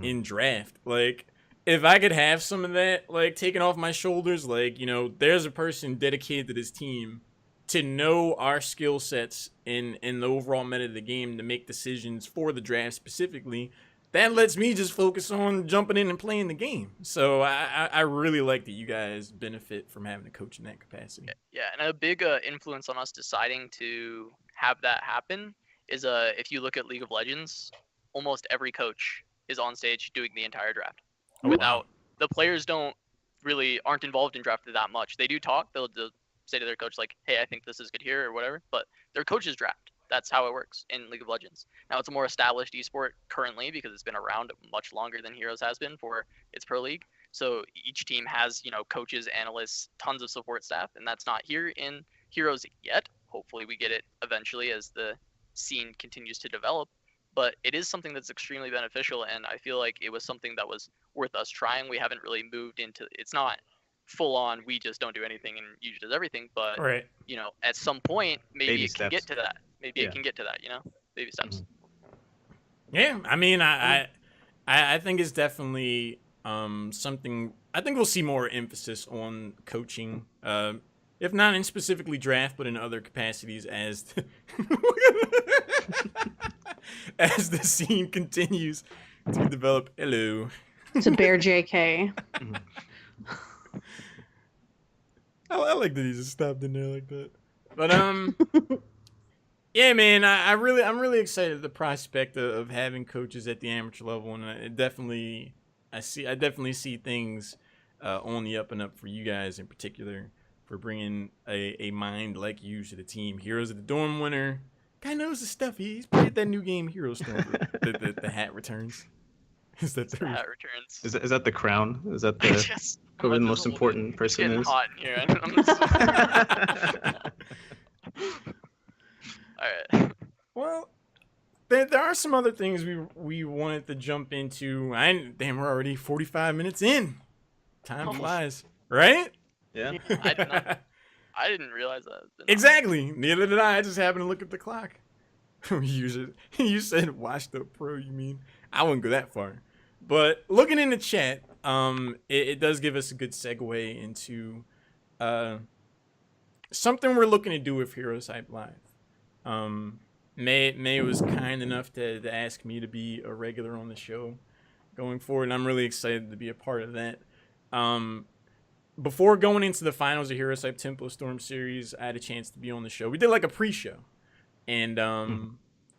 S1: in draft. Like, if I could have some of that, like, taken off my shoulders, like, you know, there's a person dedicated to this team to know our skill sets in the overall meta of the game to make decisions for the draft specifically, that lets me just focus on jumping in and playing the game. So I really like that you guys benefit from having a coach in that capacity.
S3: Yeah, and a big influence on us deciding to have that happen is if you look at League of Legends, almost every coach is on stage doing the entire draft.
S1: Oh,
S3: Without
S1: wow.
S3: the players aren't involved in draft that much. They do talk. They'll say to their coach like, "Hey, I think this is good here" or whatever. But their coaches draft. That's how it works in League of Legends. Now it's a more established esport currently because it's been around much longer than Heroes has been for its pro league. So each team has, coaches, analysts, tons of support staff, and that's not here in Heroes yet. Hopefully we get it eventually as the scene continues to develop. But it is something that's extremely beneficial, and I feel like it was something that was worth us trying. We haven't really moved into it's not full on we just don't do anything and you just does everything, but
S1: Right.
S3: at some point maybe
S4: Baby
S3: it can get
S4: steps.
S3: to that. Maybe
S4: Yeah.
S3: it can get to that, baby steps.
S1: Yeah, I mean, I think it's definitely something. I think we'll see more emphasis on coaching, if not in specifically draft, but in other capacities as as the scene continues to develop. Hello.
S2: It's a bear JK.
S1: I like that he just stopped in there like that. But yeah, man, I'm really excited at the prospect of having coaches at the amateur level, and I definitely see things on the up and up for you guys in particular for bringing a mind like you to the team. Heroes of the Dorm winner, guy knows his stuff. He's played that new game, Hero Storm. The hat returns. Is that
S3: The hat returns.
S4: Is that the crown? Is that the
S3: Yes.
S4: whoever the
S3: Just
S4: most
S3: hold it.
S4: important
S3: It's
S4: person
S3: getting
S4: is?
S3: hot in here. All right.
S1: Well, there are some other things we wanted to jump into. Damn, we're already 45 minutes in. Time
S3: Almost.
S1: flies, right?
S4: Yeah.
S3: I didn't realize that.
S1: Exactly. Neither did I. I just happened to look at the clock. You said watch the pro. You mean I wouldn't go that far, but looking in the chat, it does give us a good segue into something we're looking to do with HeroesHype Live. May was kind enough to ask me to be a regular on the show going forward, and I'm really excited to be a part of that. Before going into the finals of HeroesHype Tempo Storm series, I had a chance to be on the show. We did like a pre-show and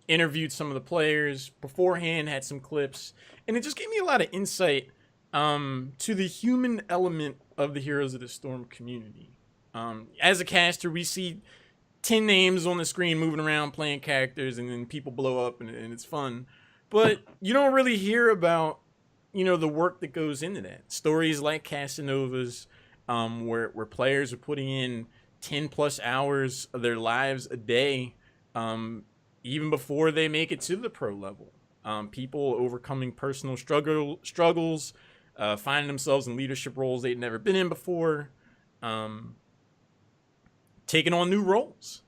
S1: interviewed some of the players beforehand, had some clips, and it just gave me a lot of insight to the human element of the Heroes of the Storm community. As a caster, we see 10 names on the screen moving around playing characters, and then people blow up and it's fun. But you don't really hear about, the work that goes into that. Stories like Casanova's, where players are putting in 10 plus hours of their lives a day, even before they make it to the pro level. People overcoming personal struggles, finding themselves in leadership roles they'd never been in before, taking on new roles.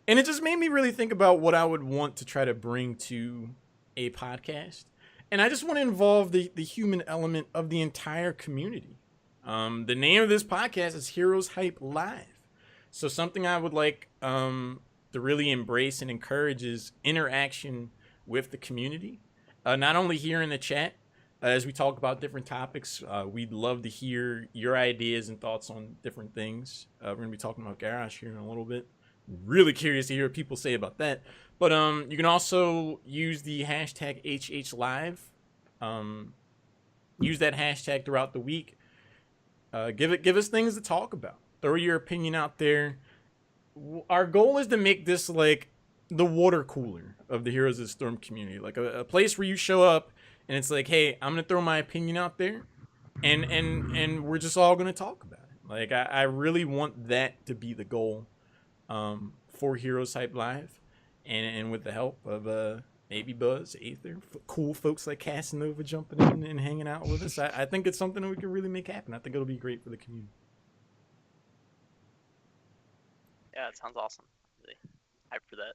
S1: And it just made me really think about what I would want to try to bring to a podcast. And I just want to involve the human element of the entire community. The name of this podcast is HeroesHype Live. So something I would like to really embrace and encourage is interaction with the community. Not only here in the chat, as we talk about different topics, we'd love to hear your ideas and thoughts on different things. We're going to be talking about Garage here in a little bit. Really curious to hear what people say about that. But you can also use the hashtag HHLive. Use that hashtag throughout the week. Give us things to talk about. Throw your opinion out there. Our goal is to make this like the water cooler of the Heroes of the Storm community, like a place where you show up and it's like, hey, I'm gonna throw my opinion out there, and we're just all gonna talk about it. Like I really want that to be the goal for HeroesHype Live, and with the help of maybe Buzz, Aether, cool folks like Casanova jumping in and hanging out with us. I think it's something that we can really make happen. I think it'll be great for the community.
S3: Yeah, it sounds awesome. Really hyped for that.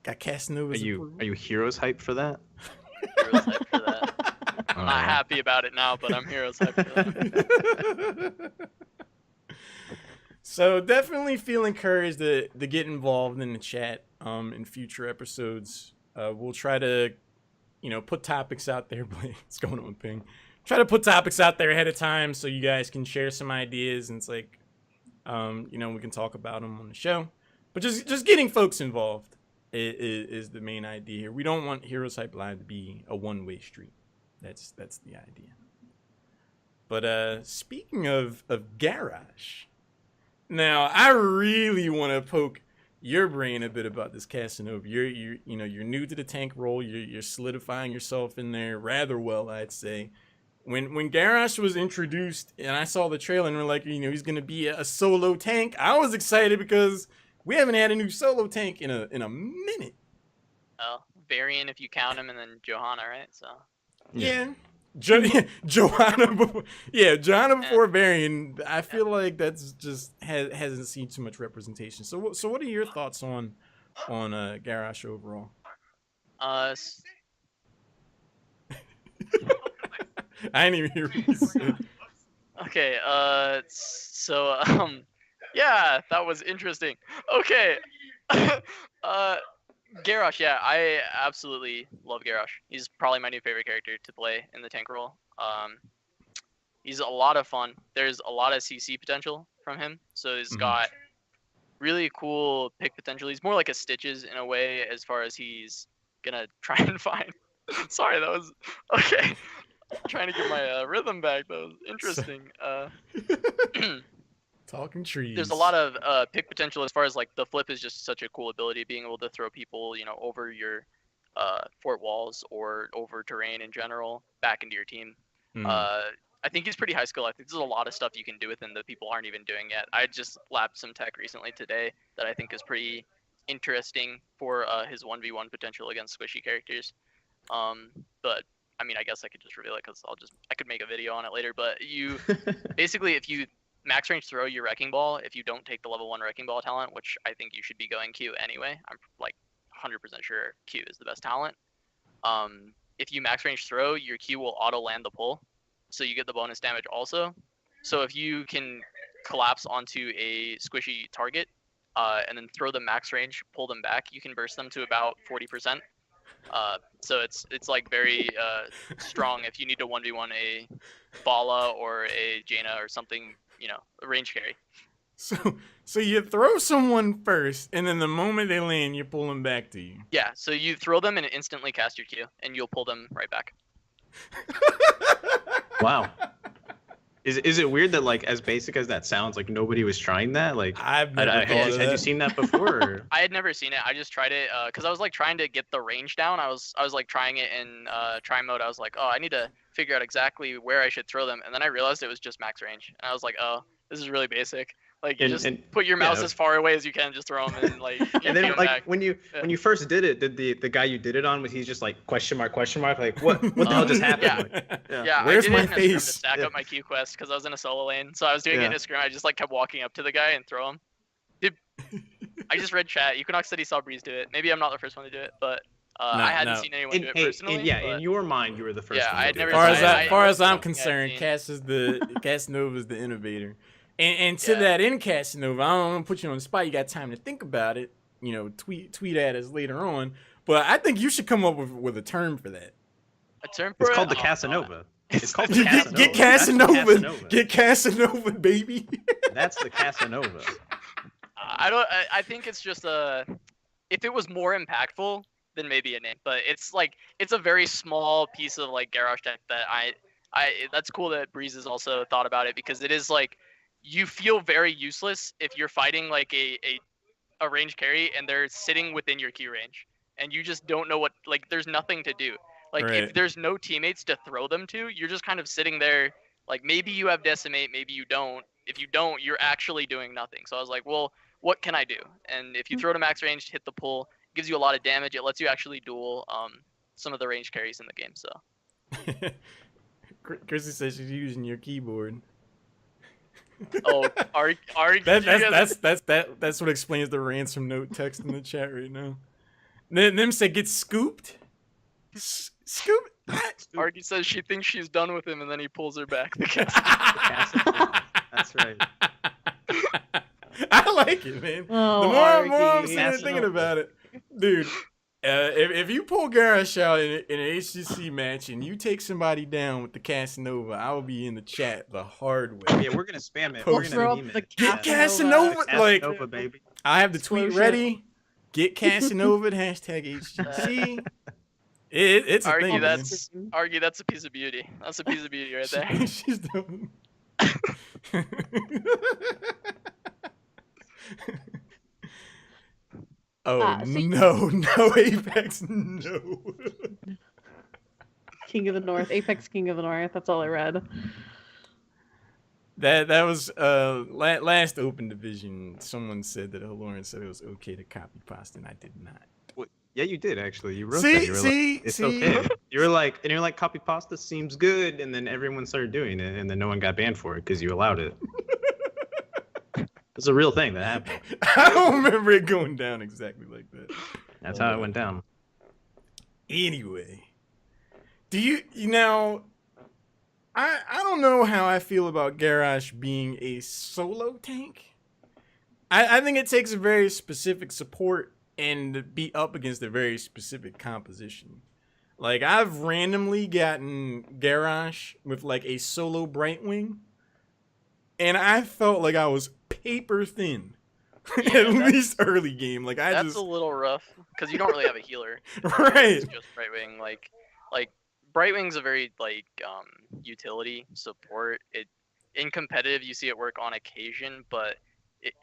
S1: Got Casanova's
S4: Are you Heroes hype for that?
S3: Heroes hyped for that. I'm not happy about it now, but I'm Heroes hyped for that.
S1: So definitely feel encouraged to get involved in the chat in future episodes. We'll try to, put topics out there. What's going on, Ping? Try to put topics out there ahead of time so you guys can share some ideas, and it's like, we can talk about them on the show. But just getting folks involved is the main idea here. We don't want HeroesHype Live to be a one-way street. That's the idea. But speaking of Garrosh, now I really want to poke your brain a bit about this Casanova. You're new to the tank role. You're solidifying yourself in there rather well, I'd say. When Garrosh was introduced and I saw the trailer and we're like, he's gonna be a solo tank, I was excited because we haven't had a new solo tank in a minute.
S3: Oh, Varian if you count him, and then Johanna, right? So.
S1: Yeah. Johanna before Varian. I feel like that's just hasn't seen too much representation. So what are your thoughts on Garrosh overall? I didn't even hear what you said.
S3: Okay, so yeah, that was interesting. Okay. Garrosh, yeah, I absolutely love Garrosh. He's probably my new favorite character to play in the tank role. He's a lot of fun. There's a lot of CC potential from him. So he's got really cool pick potential. He's more like a Stitches in a way, as far as he's gonna try and find. Sorry, that was okay. Trying to get my rhythm back. That was interesting.
S1: Talking trees.
S3: There's a lot of pick potential as far as like the flip is just such a cool ability, being able to throw people, over your fort walls or over terrain in general back into your team. I think he's pretty high skill. I think there's a lot of stuff you can do with him that people aren't even doing yet. I just lapped some tech recently today that I think is pretty interesting for his 1v1 potential against squishy characters. But I mean, I guess I could just reveal it because I could make a video on it later. But you basically, if you max range throw your Wrecking Ball, if you don't take the level 1 Wrecking Ball talent, which I think you should be going Q anyway, I'm like 100% sure Q is the best talent. If you max range throw, your Q will auto land the pull, so you get the bonus damage also. So if you can collapse onto a squishy target and then throw them max range, pull them back, you can burst them to about 40%. So it's like very strong if you need to 1v1 a Bala or a Jaina or something, a range carry.
S1: So you throw someone first, and then the moment they land, you pull them back to you.
S3: Yeah, so you throw them and instantly cast your Q, and you'll pull them right back.
S4: Wow. Is it weird that, like, as basic as that sounds, like nobody was trying that? Like,
S1: I've never
S4: had you seen that before? Or?
S3: I had never seen it. I just tried it because I was like trying to get the range down. I was like trying it in try mode. I was like, oh, I need to figure out exactly where I should throw them, and then I realized it was just max range, and I was like, oh, this is really basic. Like, you just put your mouse as far away as you can, just throw them, and like.
S4: And then, like,
S3: back.
S4: when you first did it, did the guy you did it on, was he just like question mark, like what the hell just happened?
S3: Yeah.
S1: Where's
S3: I
S1: my
S3: did it in a
S1: face?
S3: to stack up my Q quest because I was in a solo lane, so I was doing it in a scrim. I just like kept walking up to the guy and throw him. Dude, I just read chat. Equinox said he saw Breeze do it. Maybe I'm not the first one to do it, but I hadn't seen anyone do it personally.
S4: In your mind, you were the first.
S3: Yeah,
S4: one
S3: I had never.
S1: As far as I'm concerned, Casanova is the innovator. And to that end, Casanova, I don't want to put you on the spot. You got time to think about it. Tweet at us later on. But I think you should come up with a term for that.
S3: A term for
S4: it's
S3: it?
S4: called the Casanova. It's called the Casanova.
S1: Get Casanova. Get Casanova, baby.
S4: That's the Casanova.
S3: I think it's just if it was more impactful, then maybe a name. But it's a very small piece of like Garrosh deck that that's cool that Breeze has also thought about it, because it is like, you feel very useless if you're fighting like a range carry and they're sitting within your Q range and you just don't know what, like, there's nothing to do. Like, if there's no teammates to throw them to, you're just kind of sitting there. Like, maybe you have decimate, maybe you don't. If you don't, you're actually doing nothing. So I was like, well, what can I do? And if you throw to max range, hit the pull, it gives you a lot of damage. It lets you actually duel some of the range carries in the game. So
S1: Chrissy says she's using your keyboard.
S3: Oh,
S1: that's what explains the ransom note text in the chat right now. Them say get scooped. Scoop.
S3: Argy says she thinks she's done with him, and then he pulls her back.
S4: That's right.
S1: I like it, man.
S2: Oh,
S1: the more I'm sitting there thinking about it, dude. If you pull Garrosh out in an HCC match and you take somebody down with the Casanova, I will be in the chat the hard way.
S4: Yeah, we're gonna spam it.
S2: We'll
S4: We're gonna
S2: throw
S4: meme
S2: up
S4: it.
S2: the
S1: Get Casanova,
S4: Casanova, baby.
S1: I have the tweet
S2: Slow
S1: ready. Get Casanova at #HGC. It's a thing, man.
S3: Argue that's a piece of beauty. That's a piece of beauty right there.
S1: She's done. Oh no, Apex, no.
S2: King of the North, Apex King of the North. That's all I read.
S1: That was last Open Division. Someone said that Halorin said it was okay to copy pasta, and I did not.
S4: Well, yeah, you did actually. You wrote
S1: See,
S4: that. You were
S1: see,
S4: like, it's
S1: see?
S4: okay. You're like, copy pasta seems good, and then everyone started doing it, and then no one got banned for it because you allowed it. It's a real thing that happened.
S1: I don't remember it going down exactly like that.
S4: That's how it went down.
S1: Anyway, do you know? I don't know how I feel about Garrosh being a solo tank. I think it takes a very specific support and to be up against a very specific composition. Like, I've randomly gotten Garrosh with like a solo Brightwing, and I felt like I was paper thin. At least early game. Like,
S3: that's a little rough because you don't really have a healer.
S1: Right.
S3: It's just Brightwing. Like Brightwing's a very utility support. In competitive you see it work on occasion, but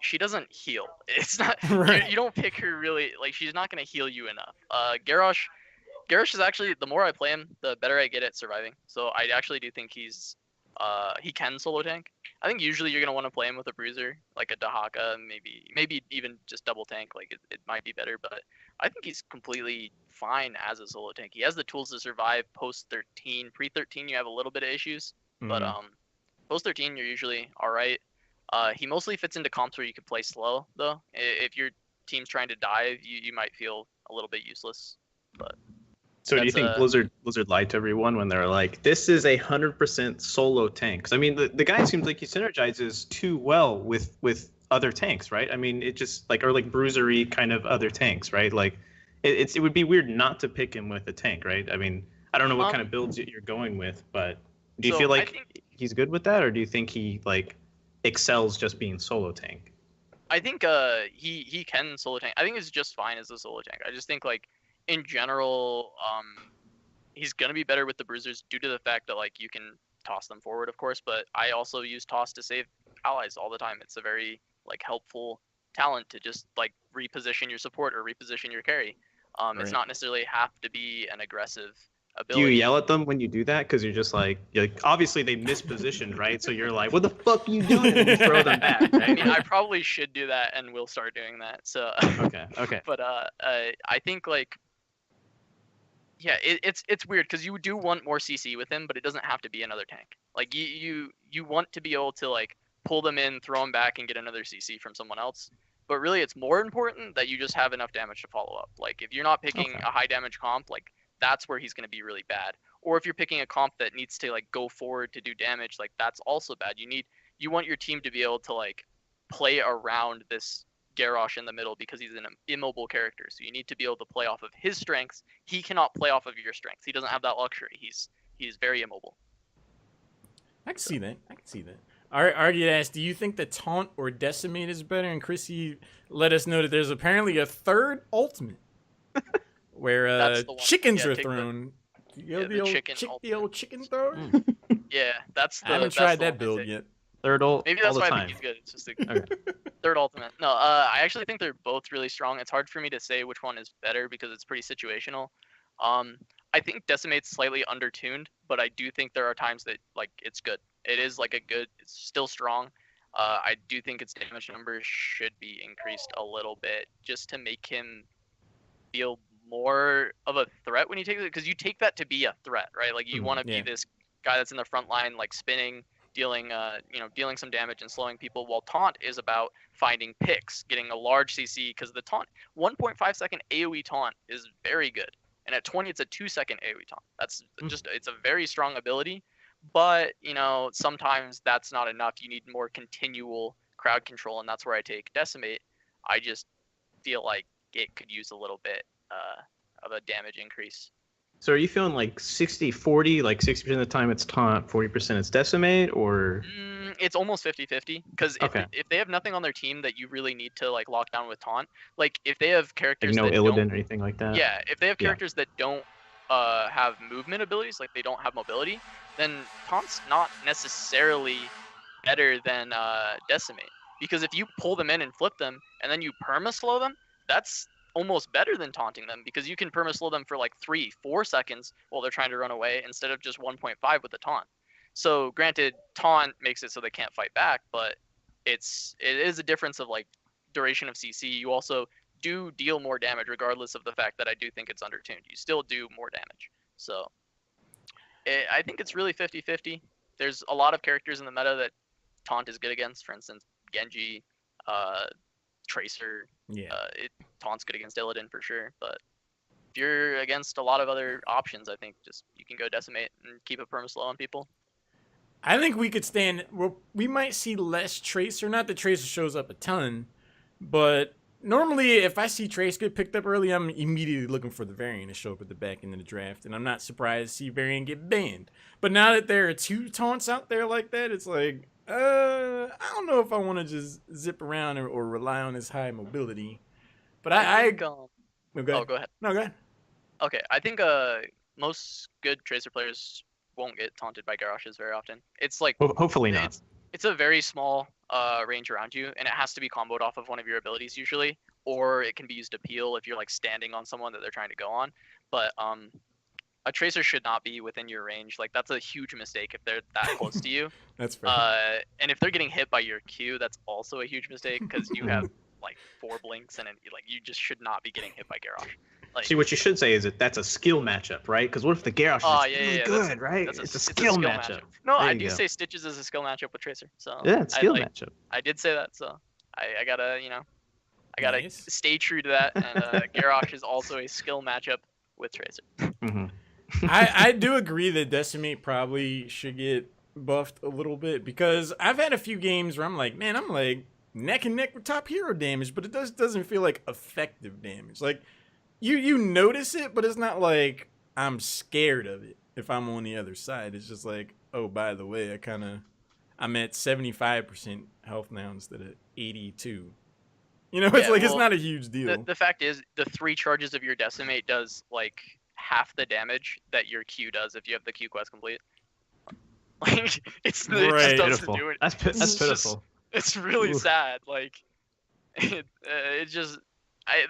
S3: she doesn't heal. It's not
S1: right.
S3: You don't pick her really, like, she's not gonna heal you enough. Garrosh is actually, the more I play him, the better I get at surviving. So I actually do think he can solo tank. I think usually you're gonna want to play him with a bruiser, like a Dahaka, maybe even just double tank. Like it might be better, but I think he's completely fine as a solo tank. He has the tools to survive post 13. Pre 13 you have a little bit of issues, but post 13 you're usually all right. He mostly fits into comps where you can play slow though. If your team's trying to dive, you might feel a little bit useless, but.
S4: So do you think Blizzard lied to everyone when they're like, this is 100% solo tanks? I mean, the guy seems like he synergizes too well with other tanks, right? I mean, it just like bruisery kind of other tanks, right? Like, it would be weird not to pick him with a tank, right? I mean, I don't know what kind of builds you're going with, but do you feel like he's good with that, or do you think he like excels just being solo tank?
S3: I think he can solo tank. I think he's just fine as a solo tank. I just think like, in general, he's gonna be better with the bruisers due to the fact that like you can toss them forward, of course. But I also use toss to save allies all the time. It's a very like helpful talent to just like reposition your support or reposition your carry.
S1: Right.
S3: It's not necessarily have to be an aggressive ability.
S4: Do you yell at them when you do that? Because you're like obviously they mispositioned, right? So you're like, what the fuck are you doing? And you throw them back. Right?
S3: I mean, I probably should do that, and we'll start doing that. So
S4: okay.
S3: But I think like. Yeah, it's weird because you do want more CC with him, but it doesn't have to be another tank. Like you want to be able to like pull them in, throw them back, and get another CC from someone else. But really, it's more important that you just have enough damage to follow up. Like if you're not picking a high damage comp, like that's where he's going to be really bad. Or if you're picking a comp that needs to like go forward to do damage, like that's also bad. You want your team to be able to like play around this Garrosh in the middle because he's an immobile character. So you need to be able to play off of his strengths. He cannot play off of your strengths. He doesn't have that luxury. He's very immobile.
S1: I can see that. Argy asked, do you think the taunt or decimate is better? And Chrissy let us know that there's apparently a third ultimate where chickens are thrown. The old chicken throw?
S3: Yeah, that's the.
S1: I haven't tried that build yet.
S4: Third ult.
S3: Maybe that's
S4: all the
S3: why I
S4: time.
S3: think he's good. It's just a third ultimate. No, I actually think they're both really strong. It's hard for me to say which one is better because it's pretty situational. I think Decimate's slightly undertuned, but I do think there are times that like it's good. It is like it's still strong. I do think its damage numbers should be increased a little bit just to make him feel more of a threat when you take it, because you take that to be a threat, right? Like you want to be this guy that's in the front line, like spinning, dealing some damage and slowing people, while taunt is about finding picks, getting a large CC, because the taunt 1.5 second AoE taunt is very good, and at 20 it's a 2-second AoE taunt. That's it's a very strong ability, but sometimes that's not enough. You need more continual crowd control, and that's where I take Decimate. I just feel like it could use a little bit of a damage increase.
S4: So are you feeling like 60-40, like 60% of the time it's taunt, 40% it's decimate, or?
S3: It's almost 50-50 because
S4: Okay.
S3: if they have nothing on their team that you really need to like lock down with taunt, like if they have
S4: Like
S3: characters
S4: no
S3: that
S4: Illidan
S3: don't,
S4: or anything like that.
S3: yeah, if they have
S4: Yeah.
S3: characters that don't have movement abilities, like they don't have mobility, then taunt's not necessarily better than decimate, because if you pull them in and flip them and then you perma slow them, that's almost better than taunting them, because you can perma slow them for like 3-4 seconds while they're trying to run away instead of just 1.5 with the taunt. So granted, taunt makes it so they can't fight back, but it is a difference of like duration of CC. You also do deal more damage regardless of the fact that I do think it's undertuned. You still do more damage. So I think it's really 50-50. There's a lot of characters in the meta that taunt is good against. For instance, Genji, Tracer.
S1: Yeah.
S3: Taunt's good against Illidan for sure. But if you're against a lot of other options, I think just you can go decimate and keep a perma slow on people.
S1: I think we could stand. Well, we might see less Tracer. Not that Tracer shows up a ton, but normally if I see Trace get picked up early, I'm immediately looking for the variant to show up at the back end of the draft, and I'm not surprised to see variant get banned. But now that there are 2 taunts out there like that, it's like, I don't know if I want to just zip around or rely on his high mobility. But I
S3: think,
S1: go
S3: oh,
S1: ahead.
S3: go ahead.
S1: No, go ahead.
S3: Okay, I think most good Tracer players won't get taunted by Garrosh's very often. It's like
S4: Hopefully not.
S3: it's a very small range around you, and it has to be comboed off of one of your abilities usually, or it can be used to peel if you're like standing on someone that they're trying to go on. But a Tracer should not be within your range. Like that's a huge mistake if they're that close to you.
S1: That's fair.
S3: And if they're getting hit by your Q, that's also a huge mistake because you have like 4 blinks and like you just should not be getting hit by Garrosh. Like,
S4: See, what you should say is that that's a skill matchup, right? Because what if the Garrosh is really good, right? It's a skill matchup.
S3: No,
S4: There
S3: I
S4: you
S3: do
S4: go.
S3: say Stitches is a skill matchup with Tracer. So
S4: Yeah, it's skill matchup.
S3: I did say that, so I gotta, I gotta
S1: Nice.
S3: stay true to that. And Garrosh is also a skill matchup with Tracer.
S4: Mm-hmm.
S1: I do agree that Decimate probably should get buffed a little bit, because I've had a few games where I'm like neck and neck with top hero damage, but it doesn't feel like effective damage. Like you notice it, but it's not like I'm scared of it if I'm on the other side. It's just like, oh, by the way, I'm at 75% health now instead of 82. It's not a huge deal.
S3: The fact is, the 3 charges of your Decimate does like half the damage that your Q does if you have the Q quest complete. Like it just doesn't do it.
S4: That's pitiful.
S3: It's really sad. Like it just.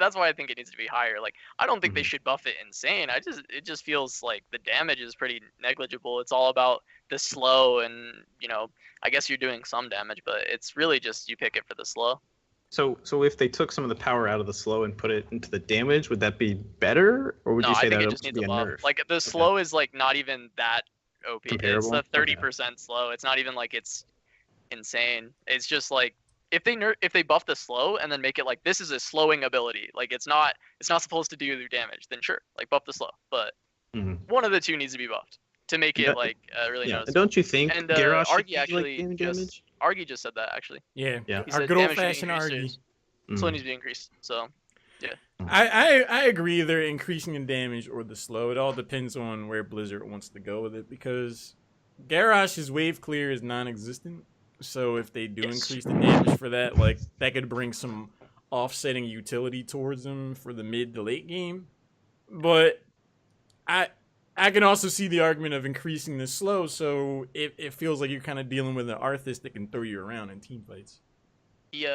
S3: That's why I think it needs to be higher. Like I don't think they should buff it insane. It just feels like the damage is pretty negligible. It's all about the slow, and I guess you're doing some damage, but it's really just you pick it for the slow.
S4: So if they took some of the power out of the slow and put it into the damage, would that be better, or would you say
S3: I think
S4: that
S3: it just
S4: would
S3: needs
S4: be
S3: a
S4: a
S3: buff.
S4: nerf?
S3: Like the slow is like not even that OP.
S4: Comparable?
S3: It's the 30% slow. It's not even like it's insane. It's just like if they buff the slow and then make it like this is a slowing ability, like it's not supposed to do damage, then sure, like buff the slow. But one of the two needs to be buffed to make it like really noticeable.
S4: Don't you think
S3: And
S4: Garrosh should
S3: Argy
S4: be,
S3: actually
S4: like, damage?
S3: Argy just said that actually.
S1: Yeah.
S4: Yeah.
S3: He
S1: Our
S3: said
S1: good old
S3: damage should be
S1: fashioned
S3: increased,
S1: Argy.
S3: Slow needs to be increased. So
S1: I agree they're increasing in damage or the slow. It all depends on where Blizzard wants to go with it, because Garrosh's wave clear is non-existent. So if they do increase the damage for that, like that could bring some offsetting utility towards them for the mid to late game. But I can also see the argument of increasing the slow, so it feels like you're kind of dealing with an Arthas that can throw you around in team fights.
S3: He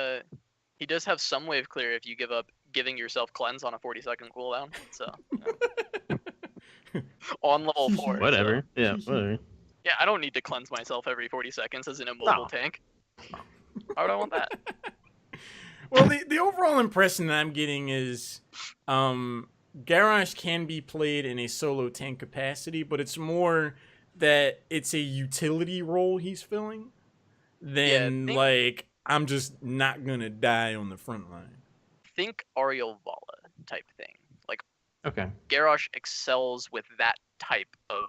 S3: does have some wave clear if you give up giving yourself cleanse on a 40-second cooldown. So on level 4.
S4: Whatever.
S3: So.
S4: Yeah, whatever.
S3: Yeah, I don't need to cleanse myself every 40 seconds as an immobile tank. Why would I want that?
S1: Well, the overall impression that I'm getting is Garrosh can be played in a solo tank capacity, but it's more that it's a utility role he's filling than like I'm just not gonna die on the front line.
S3: Think Ariel Vala type thing. Like Garrosh excels with that type of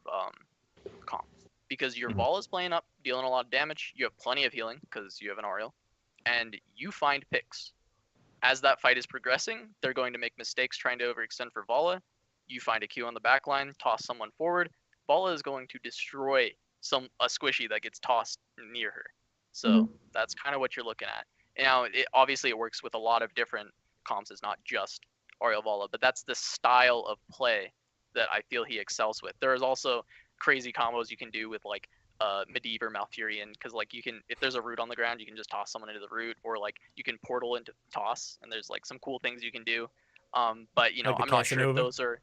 S3: comp. Because your Vala is playing up, dealing a lot of damage, you have plenty of healing because you have an Ariel, and you find picks. As that fight is progressing, they're going to make mistakes trying to overextend for Vala. You find a Q on the back line, toss someone forward. Vala is going to destroy a squishy that gets tossed near her. So that's kind of what you're looking at. Now, obviously it works with a lot of different comps. It's not just Ariovala, but that's the style of play that I feel he excels with. There is also crazy combos you can do with like Medivh or Malfurion, because like you can, if there's a root on the ground, you can just toss someone into the root, or like you can portal into toss, and there's like some cool things you can do. But you know,
S1: Like the
S3: I'm not sure if
S1: Casanova?
S3: those are.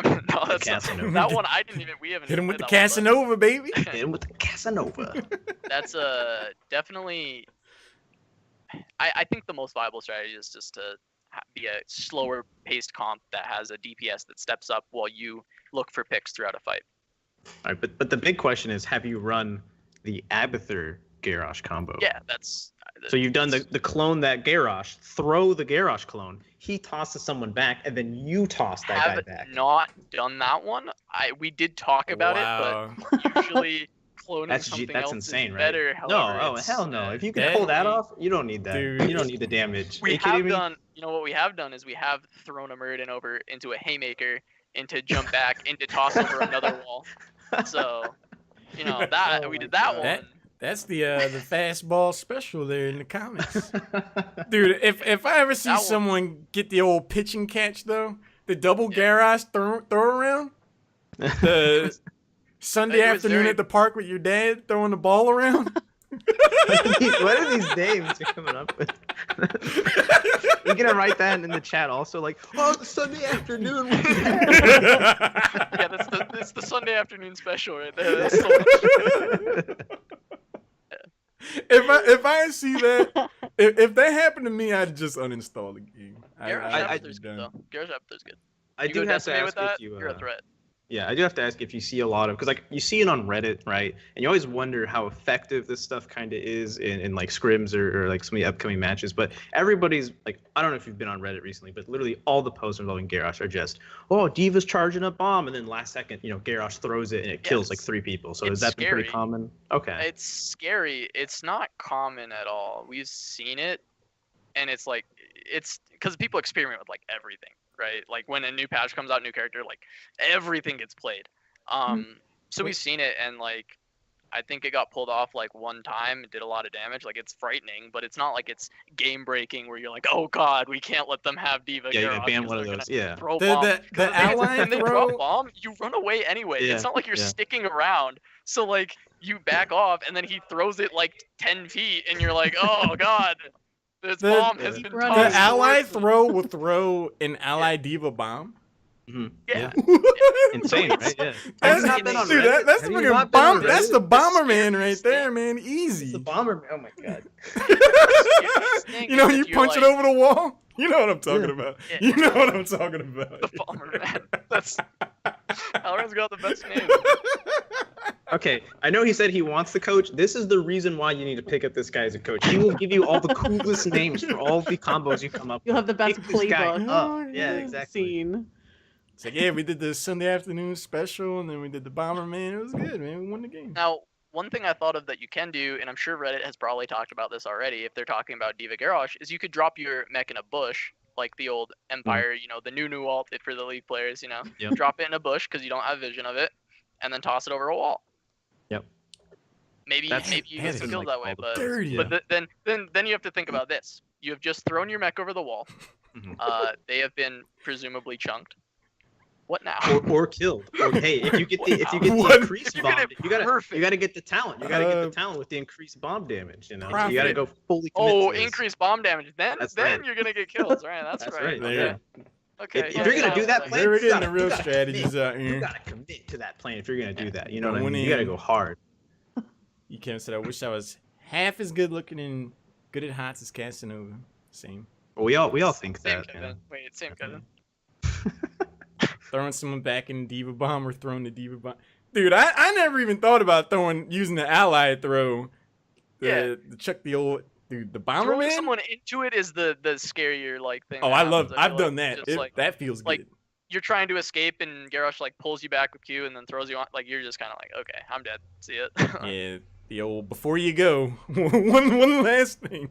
S3: No, that's not,
S4: Casanova.
S3: that one I didn't even. We haven't
S1: Hit him
S3: even
S1: with the
S3: played that one,
S1: Casanova, baby.
S4: Hit him with the Casanova.
S3: but that's definitely. I think the most viable strategy is just to be a slower paced comp that has a DPS that steps up while you look for picks throughout a fight.
S4: All right, but the big question is, have you run the Abathur Garrosh combo?
S3: Yeah, that's.
S4: So you've done the clone that Garrosh, throw the Garrosh clone, he tosses someone back, and then you toss that guy
S3: Have
S4: back.
S3: not done that one. We did talk about
S1: Wow.
S3: it, but usually cloning something
S4: That's
S3: else
S4: insane,
S3: is
S4: right?
S3: better.
S4: No,
S3: However,
S4: hell no. If you can
S1: that-
S4: pull that off, you don't need that.
S1: Dude.
S4: You don't need the damage. Are
S3: we
S4: you kidding
S3: have
S4: me?
S3: done. You know what we have done is we have thrown a Muradin over into a haymaker, into jump back, into toss over another wall. So, you know that
S4: Oh
S3: we
S4: my
S3: did that
S4: God.
S3: one.
S1: That's the fastball special there in the comics. Dude, if I ever see
S3: That one-
S1: someone get the old pitch and catch though, the double Garrosh throw around, the Sunday
S3: It was
S1: afternoon
S3: very-
S1: at the park with your dad throwing the ball around.
S4: What are these names you're coming up with? You're gonna write that in the chat also, like, oh, the Sunday afternoon.
S3: Yeah, that's the Sunday afternoon special right there. That's so much.
S1: If I see that, if that happened to me, I'd just uninstall the game.
S3: Garrosh
S1: I'd
S3: Abathur's
S1: be
S3: good
S1: done.
S3: though. Garrosh Abathur's good.
S4: I
S3: You
S4: do
S3: go
S4: have to
S3: Decimate
S4: ask
S3: with that,
S4: if you.
S3: you're a threat.
S4: Yeah, I do have to ask if you see a lot of, because like you see it on Reddit, right? And you always wonder how effective this stuff kind of is in like scrims or like some of the upcoming matches. But everybody's like, I don't know if you've been on Reddit recently, but literally all the posts involving Garrosh are just, oh, Diva's charging a bomb, and then last second, you know, Garrosh throws it and it kills like 3 people. So has
S3: it's
S4: that been pretty
S3: scary.
S4: common? Okay.
S3: It's scary. It's not common at all. We've seen it, and it's like it's because people experiment with like everything, right? Like when a new patch comes out, new character, like everything gets played. So we've seen it, and like I think it got pulled off like one time. It did a lot of damage. Like it's frightening, but it's not like it's game breaking where you're like, oh god, we can't let them have Diva.
S4: Yeah,
S3: Garrosh
S4: yeah, ban
S3: because
S4: one of
S3: they're
S4: those.
S3: gonna
S4: Yeah.
S3: Throw
S1: The-
S3: bomb.
S1: the
S3: 'Cause thing is,
S1: ally
S3: when they
S1: throw-
S3: drop bomb, you run away anyway.
S4: Yeah,
S3: It's not like you're
S4: yeah.
S3: sticking around. So like you back off, and then he throws it like 10 feet, and you're like, oh god, this
S1: The-
S3: bomb has been
S2: Run
S1: The
S3: tossed
S1: ally
S3: towards me.
S1: throw will throw an ally diva bomb.
S4: Mhm.
S3: Yeah.
S4: Insane, right? Yeah.
S1: That's,
S4: Have you not been on
S1: dude,
S4: Reddit?
S1: that's the
S4: Have you
S1: fucking
S4: not been on
S1: bomb. That's
S4: Reddit?
S1: the bomber man
S3: scary
S1: right
S3: thing.
S1: there, man.
S4: It's
S1: Easy.
S4: the bomber. Oh my god.
S3: thing
S1: You know,
S3: is
S1: you
S3: if you're
S1: punch it
S3: like-
S1: over the wall. You know what I'm talking
S4: Yeah.
S1: about.
S3: Yeah.
S1: You know what I'm talking about.
S3: The bomber man. That's Halorin's got the best name.
S4: Okay, I know he said he wants the coach. This is the reason why you need to pick up this guy as a coach. He will give you all the coolest names for all the combos you come up with.
S2: You'll have the best
S4: Pick this guy
S2: playbook.
S4: up.
S1: Oh,
S4: Yeah,
S1: yeah.
S4: exactly.
S2: Scene.
S1: It's like, yeah, we did the Sunday afternoon special, and then we did the bomber man. It was good, man. We won the game.
S3: Now, one thing I thought of that you can do, and I'm sure Reddit has probably talked about this already, if they're talking about Diva Garrosh, is you could drop your mech in a bush, like the old Empire, you know, the new alt for the League players, you know.
S4: Yep.
S3: Drop it in a bush because you don't have vision of it, and then toss it over a wall.
S4: Yep.
S3: Maybe
S4: That's-
S3: maybe you
S1: that
S3: get
S1: is
S3: some kills
S4: like
S3: that way,
S4: all the
S3: but
S1: dirty.
S3: then you have to think about this. You have just thrown your mech over the wall.
S4: Mhm.
S3: They have been presumably chunked. What now?
S4: Or killed. Or hey, if you get the
S1: What?
S4: increased
S3: If you
S4: bomb,
S3: get it
S4: you gotta
S3: perfect.
S4: get the talent. You gotta get
S1: Uh,
S4: the talent with the increased bomb damage. You know,
S1: profit.
S4: you gotta go fully. Commit
S3: Oh,
S4: to this.
S3: increased bomb damage. Then
S4: That's
S3: then
S4: right.
S3: you're gonna get kills, right? That's,
S4: That's
S3: right.
S4: right.
S1: There.
S3: Okay.
S4: If you're gonna do that
S3: like-
S4: plan,
S1: There
S4: you
S1: it is,
S4: gotta-
S1: the real
S4: you gotta
S1: strategies
S4: commit.
S1: out
S4: You
S1: here.
S4: gotta commit to that plan if you're gonna do that. You know what I
S1: Going
S4: mean? You gotta
S1: in.
S4: go hard.
S1: You can't say I wish I was half as good looking and good at hots as Casanova. Same.
S4: Well, we all think
S3: Same
S4: that. You
S3: cousin.
S4: know?
S3: Wait, same cousin.
S1: Throwing someone back in Diva Bomb or throwing the Diva Bomb. Dude, I never even thought about using the ally throw.
S3: Yeah.
S1: The chuck the old dude, the bomber
S3: Throwing
S1: man.
S3: someone into it is the scarier like thing.
S1: Oh,
S3: that
S1: I
S3: happens,
S1: love.
S3: feel
S1: I've
S3: like.
S1: done that.
S3: Just,
S1: It-
S3: like,
S1: that feels
S3: like-
S1: good.
S3: you're trying to escape and Garrosh like pulls you back with Q and then throws you on. Like you're just kind of like, okay, I'm dead. See it.
S1: Yeah, the old before you go. one last thing.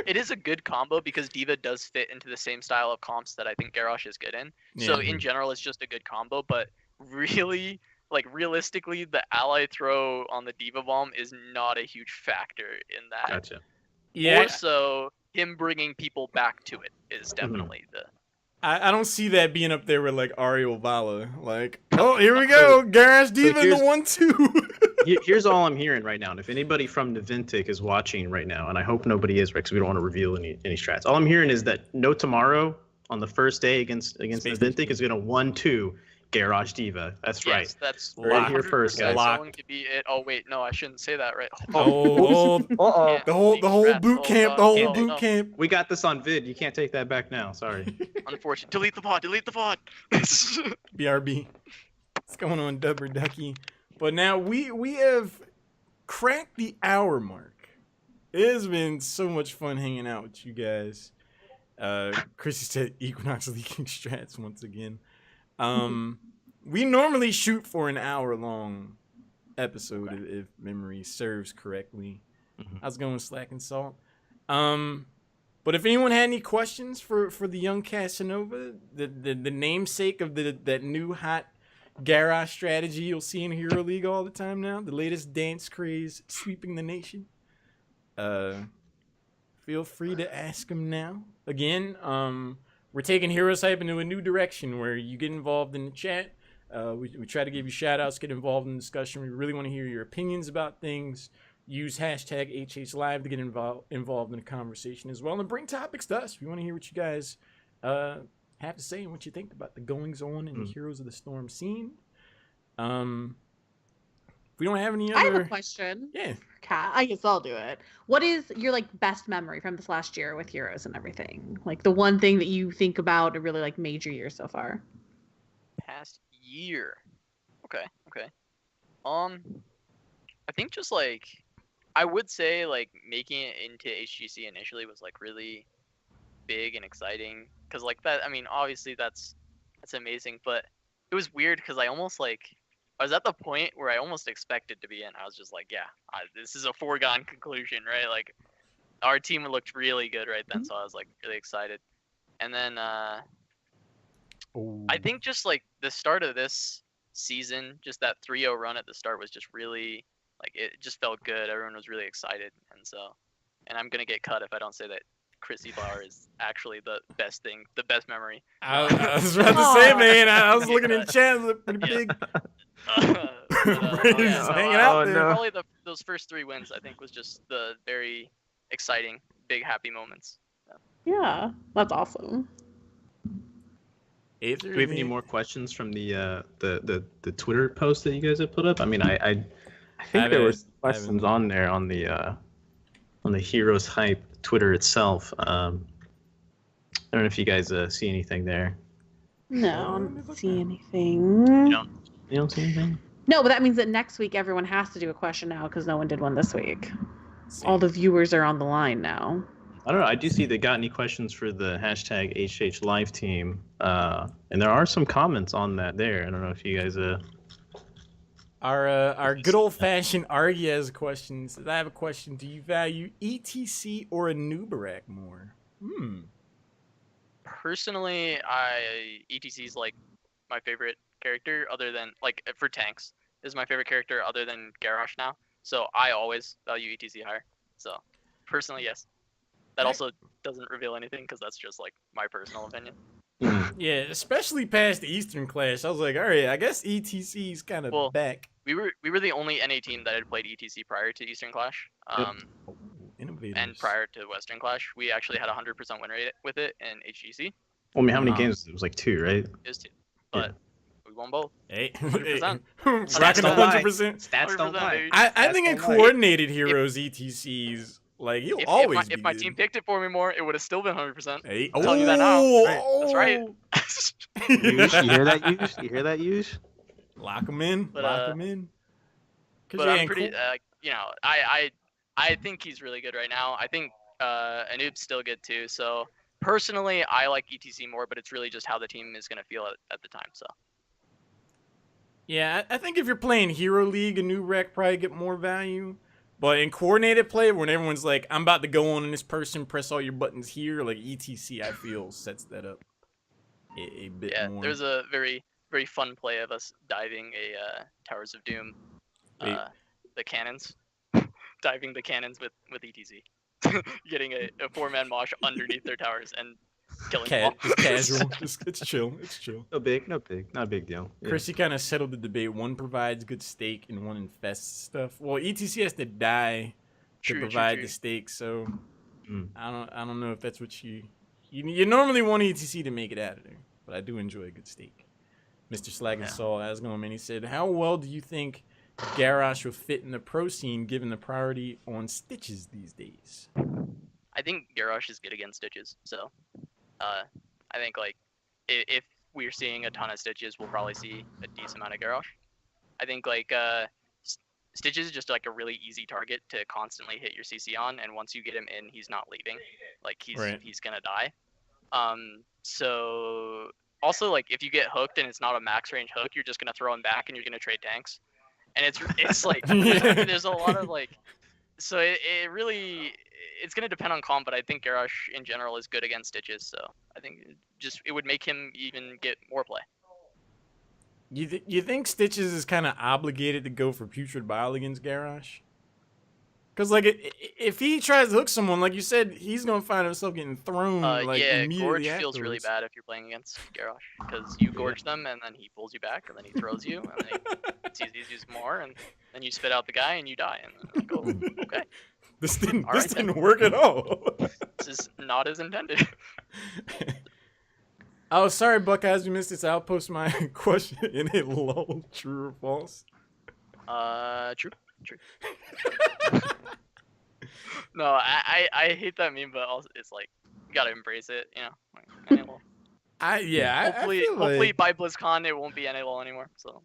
S3: It is a good combo because Diva does fit into the same style of comps that I think Garrosh is good in. So
S1: Yeah.
S3: in general, it's just a good combo. But really, like realistically, the ally throw on the Diva Bomb is not a huge factor in that.
S4: Gotcha.
S1: Yeah,
S3: More so, him bringing people back to it is definitely the.
S1: I don't see that being up there with like Ariel Vala. Like, oh, here we go, Garage Diva in the 1-2.
S4: Here's all I'm hearing right now. And if anybody from Navintic is watching right now, and I hope nobody is, because we don't want to reveal any strats. All I'm hearing is that NoTomorrow on the first day against Navintic is going to 1-2 Garage Diva. That's
S3: Yes,
S4: right.
S3: that's
S4: Right here first, guys.
S3: going to be it. Oh wait, no, I shouldn't say that, right?
S1: The whole boot camp, the whole boot camp.
S4: We got this on vid. You can't take that back now. Sorry.
S3: Unfortunate. Delete the pod. Delete the pod.
S1: BRB. What's going on, Dubber Ducky? But now we have cracked the hour mark. It has been so much fun hanging out with you guys. Chrissy said Equinox leaking strats once again. We normally shoot for an hour-long episode if memory serves correctly. How's it going, Slack and Salt? But if anyone had any questions for the young Casanova, the namesake of that new hot garage strategy you'll see in Hero League all the time now, the latest dance craze sweeping the nation, feel free to ask him now. Again, we're taking HeroesHype into a new direction where you get involved in the chat. We try to give you shout-outs, get involved in the discussion. We really want to hear your opinions about things. Use hashtag HHLive to get involved in the conversation as well. And bring topics to us. We want to hear what you guys have to say and what you think about the goings-on in the Heroes of the Storm scene. We don't have any other...
S2: I have a question.
S1: Yeah.
S2: Kat, I guess I'll do it. What is your like best memory from this last year with Heroes and everything? Like the one thing that you think about a really like major year so far?
S3: Past year. Okay. I think just like I would say like making it into HGC initially was like really big and exciting because like that. I mean, obviously that's amazing, but it was weird because I almost like I was at the point where I almost expected to be in. I was just like, yeah, this is a foregone conclusion, right? Like our team looked really good right then, so I was like really excited. And then I think just like the start of this season, just that 3-0 run at the start was just really like it just felt good. Everyone was really excited, and I'm gonna get cut if I don't say that Chrissy Bauer is actually the best thing, the best memory.
S1: I was about to say, man, I was looking in chat, it looked pretty big. Hanging out there.
S3: Probably those first 3 wins I think was just the very exciting, big, happy moments.
S2: Yeah, that's awesome.
S4: Do we have any more questions from the Twitter post that you guys have put up? I mean, I think there was questions on there on the HeroesHype Twitter itself. I don't know if you guys see anything there.
S2: No, I don't see anything.
S4: You don't see anything?
S2: No, but that means that next week everyone has to do a question now because no one did one this week. All the viewers are on the line now.
S4: I don't know. I do see they got any questions for the hashtag HH Live team, and there are some comments on that there. I don't know if you guys.
S1: Our good old fashioned Argy has questions. I have a question. Do you value ETC or a Nubarak more?
S3: Personally, ETC is like my favorite character, other than like for tanks is my favorite character other than Garrosh now. So I always value ETC higher. So personally, yes. That also doesn't reveal anything because that's just like my personal opinion.
S1: Yeah, especially past the Eastern Clash, I was like, all right, I guess ETC's kind of back.
S3: We were the only NA team that had played ETC prior to Eastern Clash. And prior to Western Clash, we actually had a 100% win rate with it in HGC.
S4: Well, I mean, how many games? It was like 2, right?
S3: It was 2, but we won both.
S1: Hey,
S3: 100%.
S1: Rocking 100%.
S4: Stats don't lie.
S1: I think in coordinated heroes, ETCs. Like, you'll always
S3: if my team picked it for me more, it would have still been 100%.
S1: Hey.
S3: I'm telling you that now. Right. That's right.
S4: You hear that, Yush? You hear that, Yush?
S1: Lock them in. Lock them in.
S3: But I'm pretty, I think he's really good right now. I think Anoob's still good too. So personally, I like ETC more, but it's really just how the team is going to feel at the time. So.
S1: Yeah, I think if you're playing Hero League, a new rec probably get more value. But in coordinated play, when everyone's like, I'm about to go on in this person, press all your buttons here, like ETC, I feel, sets that up a bit more.
S3: Yeah, there's a very very fun play of us diving a Towers of Doom,
S1: Wait.
S3: the cannons, diving the cannons with ETC, getting a 4-man mosh underneath their towers and killing them all.
S1: Just casual. Just it's chill. It's chill.
S5: No big, not a big deal. Yeah.
S1: Chrissy kind of settled the debate. One provides good steak and one infests stuff. Well, ETC has to die to provide the steak, so I don't know if that's what you normally want ETC to make it out of there. But I do enjoy a good steak. Mr. Slack and Saul Asgom, he said, "How well do you think Garrosh will fit in the pro scene given the priority on Stitches these days?"
S3: I think Garrosh is good against Stitches, so I think like if we're seeing a ton of Stitches, we'll probably see a decent amount of Garrosh. I think like Stitches is just like a really easy target to constantly hit your CC on, and once you get him in, he's not leaving. Like he's gonna die. So also like if you get hooked and it's not a max range hook, you're just gonna throw him back and you're gonna trade tanks. And it's like there's a lot of like, so it really it's gonna depend on comp, but I think Garrosh in general is good against Stitches, so I think it would make him even get more play.
S1: You think Stitches is kind of obligated to go for Putrid Bile against Garrosh? Because like if he tries to hook someone, like you said, he's gonna find himself getting thrown.
S3: Yeah,
S1: immediately
S3: Gorge
S1: afterwards.
S3: feels really bad if you're playing against Garrosh because you gorge them and then he pulls you back and then he throws you and then he sees you more and then you spit out the guy and you die and then go okay.
S1: This didn't work at all.
S3: This is not as intended.
S1: Oh, sorry, Buckeyes, we missed this. I'll post my question in a lull. True or false?
S3: True. No, I hate that meme, but also it's like you gotta embrace it, you know. Like, hopefully by BlizzCon it won't be NALol anymore. So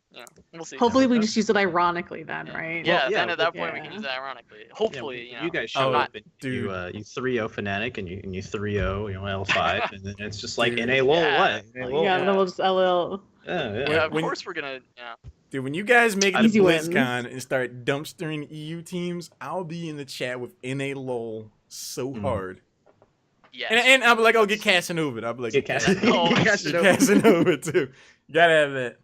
S3: we'll see.
S2: Hopefully we just use it ironically then, right?
S3: Yeah, then at that point we can use it ironically. Hopefully,
S5: you guys show up and you 3-0 Fnatic and you 3-0 L5 and then it's just like NALol what?
S2: Then we'll just LL.
S3: Yeah, of course we're gonna.
S1: Dude, when you guys make it to
S2: Easy
S1: BlizzCon
S2: wins.
S1: and start dumpstering EU teams, I'll be in the chat with NALol so hard.
S3: Yes.
S1: And I'll be like, get Casanova. I'll be like,
S5: Get Casanova.
S1: Casanova too. You gotta have that.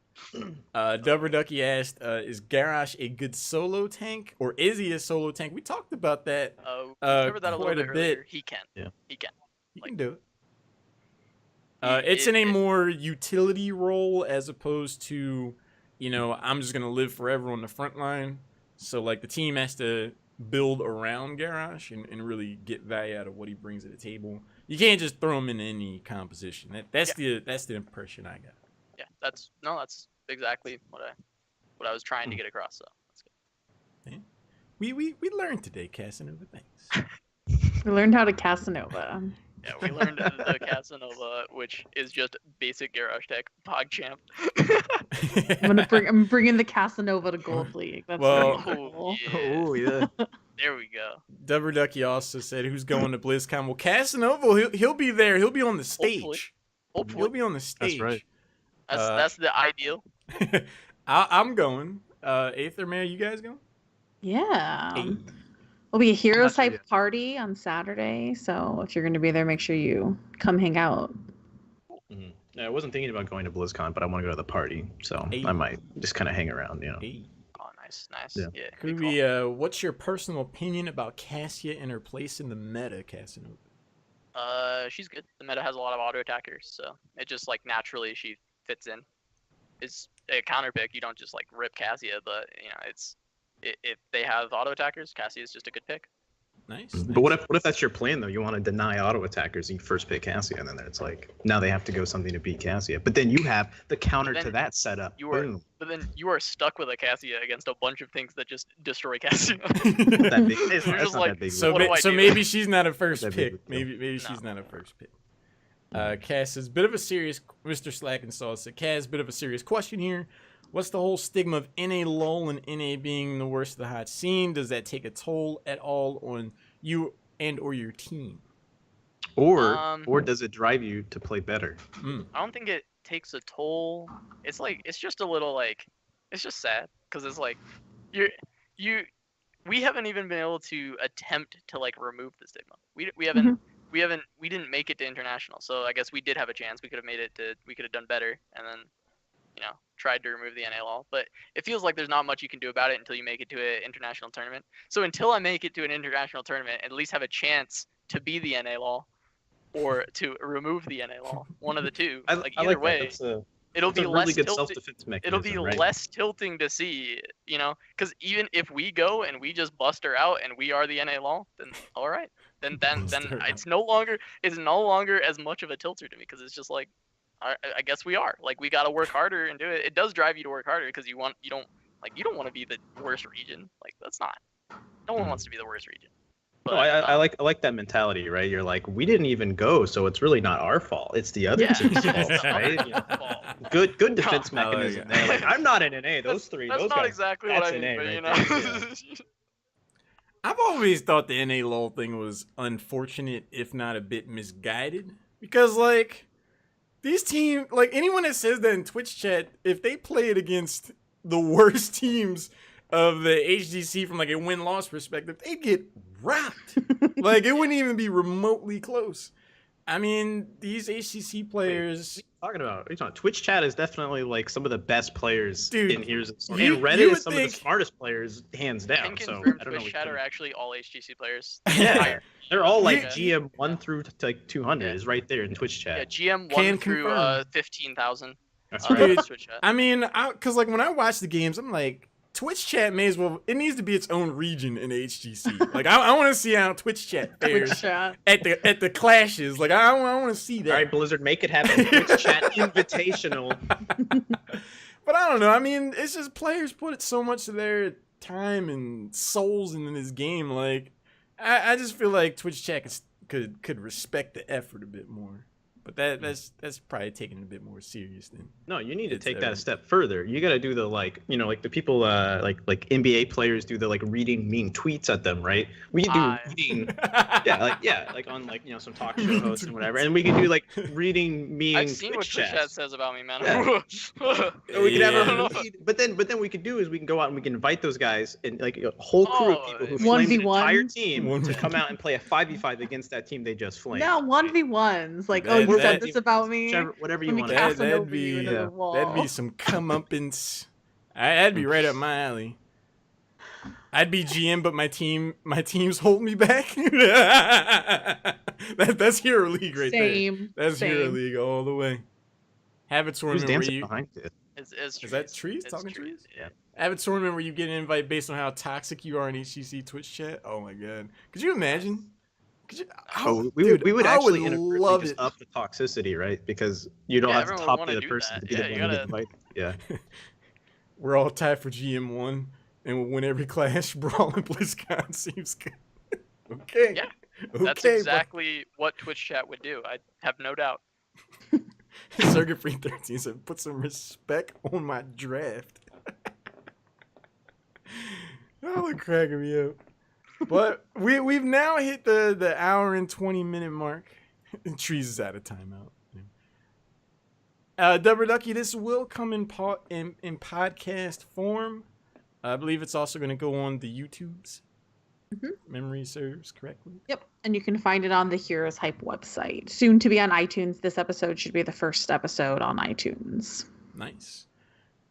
S1: Dubber Ducky asked, is Garrosh a good solo tank, or is he a solo tank? We talked about that.
S3: Covered that a
S1: quite
S3: little bit earlier. He can.
S5: Yeah.
S3: He can.
S1: He can do it. It's in a more utility role as opposed to, I'm just gonna live forever on the front line. So like the team has to build around Garrosh and really get value out of what he brings to the table. You can't just throw him in any composition. That's the impression I got.
S3: Yeah, that's exactly what I was trying to get across. So that's good.
S1: Yeah. We learned today, Casanova. Thanks.
S2: We learned how to Casanova.
S3: Yeah, we learned the Casanova, which is just basic Garrosh tech, PogChamp.
S2: I'm bringing the Casanova to Gold League. That's
S1: Well,
S2: cool.
S5: Oh yeah.
S3: There we go.
S1: Dubber Ducky also said, "Who's going to BlizzCon?" Well, Casanova, he'll be there. He'll be on the stage.
S3: Hopefully.
S1: He'll be on the stage.
S5: That's right.
S3: That's the ideal.
S1: I'm going. Aether Man, you guys going?
S2: Yeah.
S1: Hey.
S2: There'll be a Heroes
S5: Not sure
S2: Hype
S5: yet.
S2: party on Saturday, so if you're going to be there, make sure you come hang out.
S5: I wasn't thinking about going to BlizzCon, but I want to go to the party, so
S1: Hey.
S5: I might just kind of hang around,
S1: Hey.
S3: Oh, nice.
S5: Yeah.
S3: Yeah.
S1: Could
S3: good call.
S1: we, what's your personal opinion about Cassia and her place in the meta, Casanova?
S3: She's good. The meta has a lot of auto attackers, so it just like naturally she fits in. It's a counter pick. You don't just like rip Cassia, but if they have auto attackers, Cassia is just a good pick.
S1: Nice.
S5: But what if that's your plan though? You want to deny auto attackers and you first pick Cassia, and then it's like now they have to go something to beat Cassia. But then you have the counter to
S3: Then
S5: that setup. Boom.
S3: But then you are stuck with a Cassia against a bunch of things that just destroy Cassia.
S5: That big. That's
S3: You're just
S5: not
S3: like,
S5: that big.
S1: So,
S3: What do I
S1: so
S3: do?
S1: maybe she's not a first
S5: That big
S1: pick.
S5: of a deal.
S1: Maybe she's
S3: No.
S1: not a first pick. Cass is a bit of a serious. Mr. Slack and Saul said, Cass, bit of a serious question here. What's the whole stigma of NA lull and NA being the worst of the hot scene? Does that take a toll at all on you and or your team?
S5: Or does it drive you to play better?
S3: I don't think it takes a toll. It's like it's just a little like it's just sad because it's like we haven't even been able to attempt to like remove the stigma. We didn't make it to international, so I guess we did have a chance. We could have made it to we could have done better, and then tried to remove the NA law, but it feels like there's not much you can do about it until you make it to an international tournament. So until I make it to an international tournament, at least have a chance to be the NA law or to remove the NA law, one of the two.
S5: I
S3: Like
S5: I
S3: either
S5: like
S3: way,
S5: that.
S3: it'll
S5: That's
S3: be
S5: a really
S3: less
S5: good
S3: tilting.
S5: self-defense mechanism.
S3: It'll be
S5: right?
S3: less tilting to see, because even if we go and we just bust her out and we are the NA law, then all right, then
S1: Bust her
S3: it's no longer as much of a tilter to me, because it's just like, I guess we are, like, we got to work harder and do it. It does drive you to work harder because you don't want to be the worst region. Like, that's not. No one wants to be the worst region. But,
S5: No, I like that mentality, right? You're like, we didn't even go, so it's really not our fault. It's the other
S3: Yeah,
S5: team's
S3: it's
S5: fault,
S3: the other
S5: right?
S3: team's fault.
S5: Good defense
S1: I like
S5: mechanism
S1: it.
S5: there. Like, I'm not an NA. Those three,
S3: That's
S5: those
S3: not
S5: guys.
S3: exactly what
S5: that's
S3: I mean,
S5: an
S3: but
S5: A right there, yeah.
S1: I've always thought the NA LOL thing was unfortunate, if not a bit misguided, because like these teams, like anyone that says that in Twitch chat, if they play it against the worst teams of the HGC from like a win-loss perspective, they'd get rocked. Like it wouldn't even be remotely close. I mean, these HGC players.
S5: Talking about, Twitch chat is definitely like some of the best players
S1: Dude,
S5: in Heroes of Storm.
S1: you
S5: And Reddit
S1: would
S5: is some of the
S1: think-
S5: smartest players, hands
S3: I
S5: down.
S3: can
S5: So
S3: confirm
S5: I don't know.
S3: Twitch chat are actually all HGC players.
S5: Yeah, they're all like
S3: Yeah.
S5: GM 1 through to like 200
S3: Yeah.
S5: is right there in Twitch
S3: Yeah,
S5: chat.
S3: GM
S1: Can
S3: 1 through
S1: confirm.
S3: 15,000.
S5: That's
S1: Dude,
S5: right.
S3: Twitch chat.
S1: I mean, because like when I watch the games, I'm like, Twitch chat may as well. It needs to be its own region in HGC. Like I want to see how Twitch chat fares
S2: Twitch chat.
S1: at the clashes. Like I want to see that.
S5: All right, Blizzard, make it happen. Twitch chat invitational.
S1: But I don't know. I mean, it's just players put so much of their time and souls into this game. Like I just feel like Twitch chat could respect the effort a bit more. But that's probably taking it a bit more serious than.
S5: No, you need to
S1: It's
S5: take that a
S1: everything.
S5: step further. You got to do the like the people like NBA players do the like reading mean tweets at them, right? We can do
S3: Ah,
S5: reading, like on like some talk show hosts and whatever, and we can do like reading mean
S3: I've seen what
S5: Twitch
S3: Twitch chat
S5: chats.
S3: says about me, man.
S5: Yeah. We could have
S1: Yeah.
S5: a read, but then we could do is we can go out and we can invite those guys and like a whole crew of people who flame the
S2: 1v1s?
S5: entire team to
S1: 1v1.
S5: come out and play a 5v5 against that team they just flamed.
S2: No, 1v1s. Like,
S1: That-
S2: oh, you
S1: that-
S2: said this about me.
S5: Whatever you
S2: Let me
S5: want.
S2: cast
S1: That'd
S2: over you
S1: be
S2: into the wall.
S1: that'd be some comeuppance. That'd be right up my alley. I'd be GM, but my teams hold me back. That's Hero League right there.
S2: Same.
S1: That's Hero
S2: same.
S1: League all the way. Have a
S5: Who's
S1: tournament where
S5: dancing
S1: you
S5: behind it?
S3: Is
S1: that Trees?
S3: It's
S1: Talking
S3: Trees?
S1: Trees? have a tournament where you get an invite based on how toxic you are in HGC Twitch chat. Oh my god, could you imagine? Could you?
S5: We would actually
S1: love
S5: inadvertently just
S1: it.
S5: up the toxicity, right? Because you don't
S3: Yeah,
S5: have to
S3: everyone
S5: top
S3: would
S5: the
S3: wanna
S5: other
S3: do
S5: person
S3: that.
S5: to be
S3: Yeah,
S5: the
S3: you
S5: one to
S3: gotta-
S5: get invited. Yeah.
S1: We're all tied for GM1, and we'll win every clash. Brawl and BlizzCon seems good. Okay.
S3: Yeah,
S1: Okay.
S3: That's exactly what Twitch chat would do. I have no doubt.
S1: Circuit Free 13 said, "Put some respect on my draft." Y'all are cracking me up. But we've now hit the hour and 20-minute mark. And Trees is out of timeout. Dubber Ducky, this will come in podcast form. I believe it's also going to go on the YouTubes. Memory serves correctly.
S2: Yep. And you can find it on the HeroesHype website. Soon to be on iTunes. This episode should be the first episode on iTunes.
S1: Nice.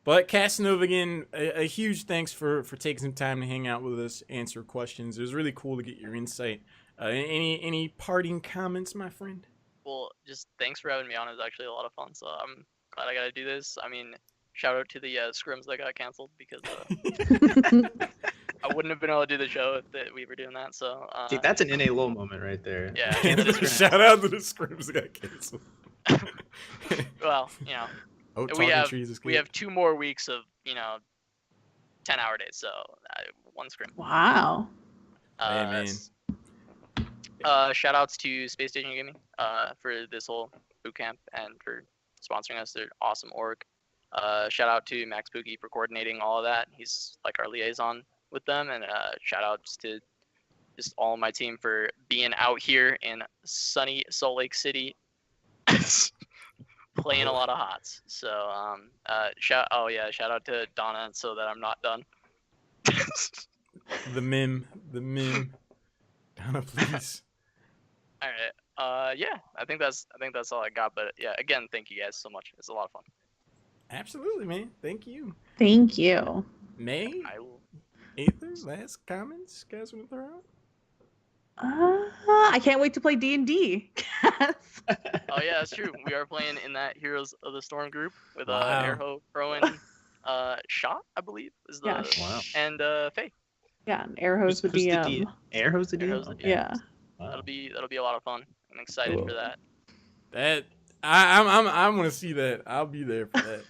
S1: But Casanova, again, a huge thanks for taking some time to hang out with us, answer questions. It was really cool to get your insight. Any parting comments, my friend?
S3: Well, just thanks for having me on. It was actually a lot of fun. So I'm glad I got to do this. I mean, shout out to the scrims that got canceled because I wouldn't have been able to do the show if we were doing that. So
S5: See, that's an NA low moment right there.
S3: Yeah.
S5: Cancel the scrim.
S1: Shout out to the scrims that got canceled.
S3: well,
S1: Oh,
S3: we
S1: Talking
S3: have
S1: Trees is good.
S3: we have 2 more weeks of 10-hour days. So one scrim.
S2: Wow.
S1: Hey, man.
S3: Shout outs to Space Station Gaming for this whole boot camp and for sponsoring us. They're awesome org. Shout out to Max Pookie for coordinating all of that. He's like our liaison with them. And shout outs to just all of my team for being out here in sunny Salt Lake City playing a lot of HOTS. So shout out to Donna so that I'm not done.
S1: The meme. Donna, please.
S3: All right. Yeah, I think that's all I got. But yeah, again, thank you guys so much. It's a lot of fun.
S1: Absolutely, man. Thank you.
S2: Thank you.
S1: May,
S3: I will.
S1: Aether, last comments guys want to throw out?
S2: I can't wait to play D&D.
S3: Oh yeah, that's true. We are playing in that Heroes of the Storm group with
S1: Wow.
S3: Airho, Rowan, Shot, I believe, is the
S2: Yeah.
S5: Wow.
S3: and Faye.
S2: Yeah, and Airho's the
S5: Who's
S2: DM.
S5: Air hose the DM?
S3: Airho's the
S5: Okay.
S2: Yeah.
S5: Wow.
S3: That'll be a lot of fun. I'm excited
S1: Cool.
S3: for that.
S1: That I want to see that. I'll be there for that.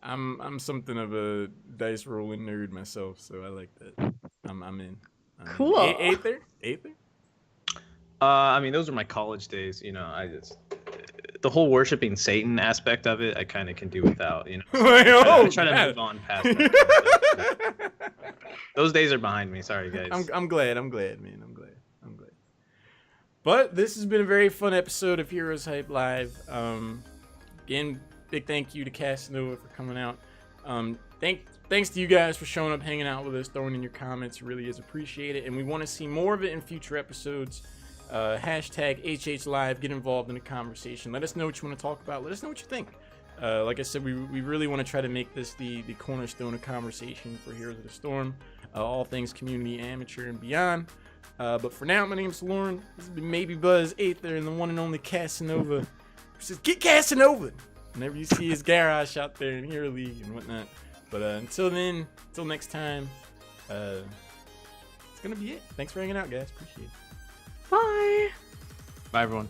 S1: I'm something of a dice rolling nerd myself, so I like that. I'm in.
S2: Cool.
S1: Aether?
S5: I mean, those are my college days. You know, the whole worshiping Satan aspect of it, I kind of can do without. You know,
S1: Oh,
S5: try to
S1: God.
S5: move on past that. Those days are behind me. Sorry, guys.
S1: I'm glad, man. I'm glad. But this has been a very fun episode of Heroes Hype Live. Again, big thank you to Casanova for coming out. Thanks to you guys for showing up, hanging out with us, throwing in your comments. It really is appreciated, and we want to see more of it in future episodes. Hashtag HHLive. Get involved in the conversation. Let us know what you want to talk about. Let us know what you think. Like I said, we really want to try to make this the cornerstone of conversation for Heroes of the Storm. All things community, amateur, and beyond. But for now, my name's Halorin. This has been Maybe Buzz, Aether, and the one and only Casanova. Who says, get Casanova! Whenever you see his garage out there in Hero League and whatnot. But until then, until next time, it's going to be it. Thanks for hanging out, guys. Appreciate it.
S2: Bye.
S4: Bye, everyone.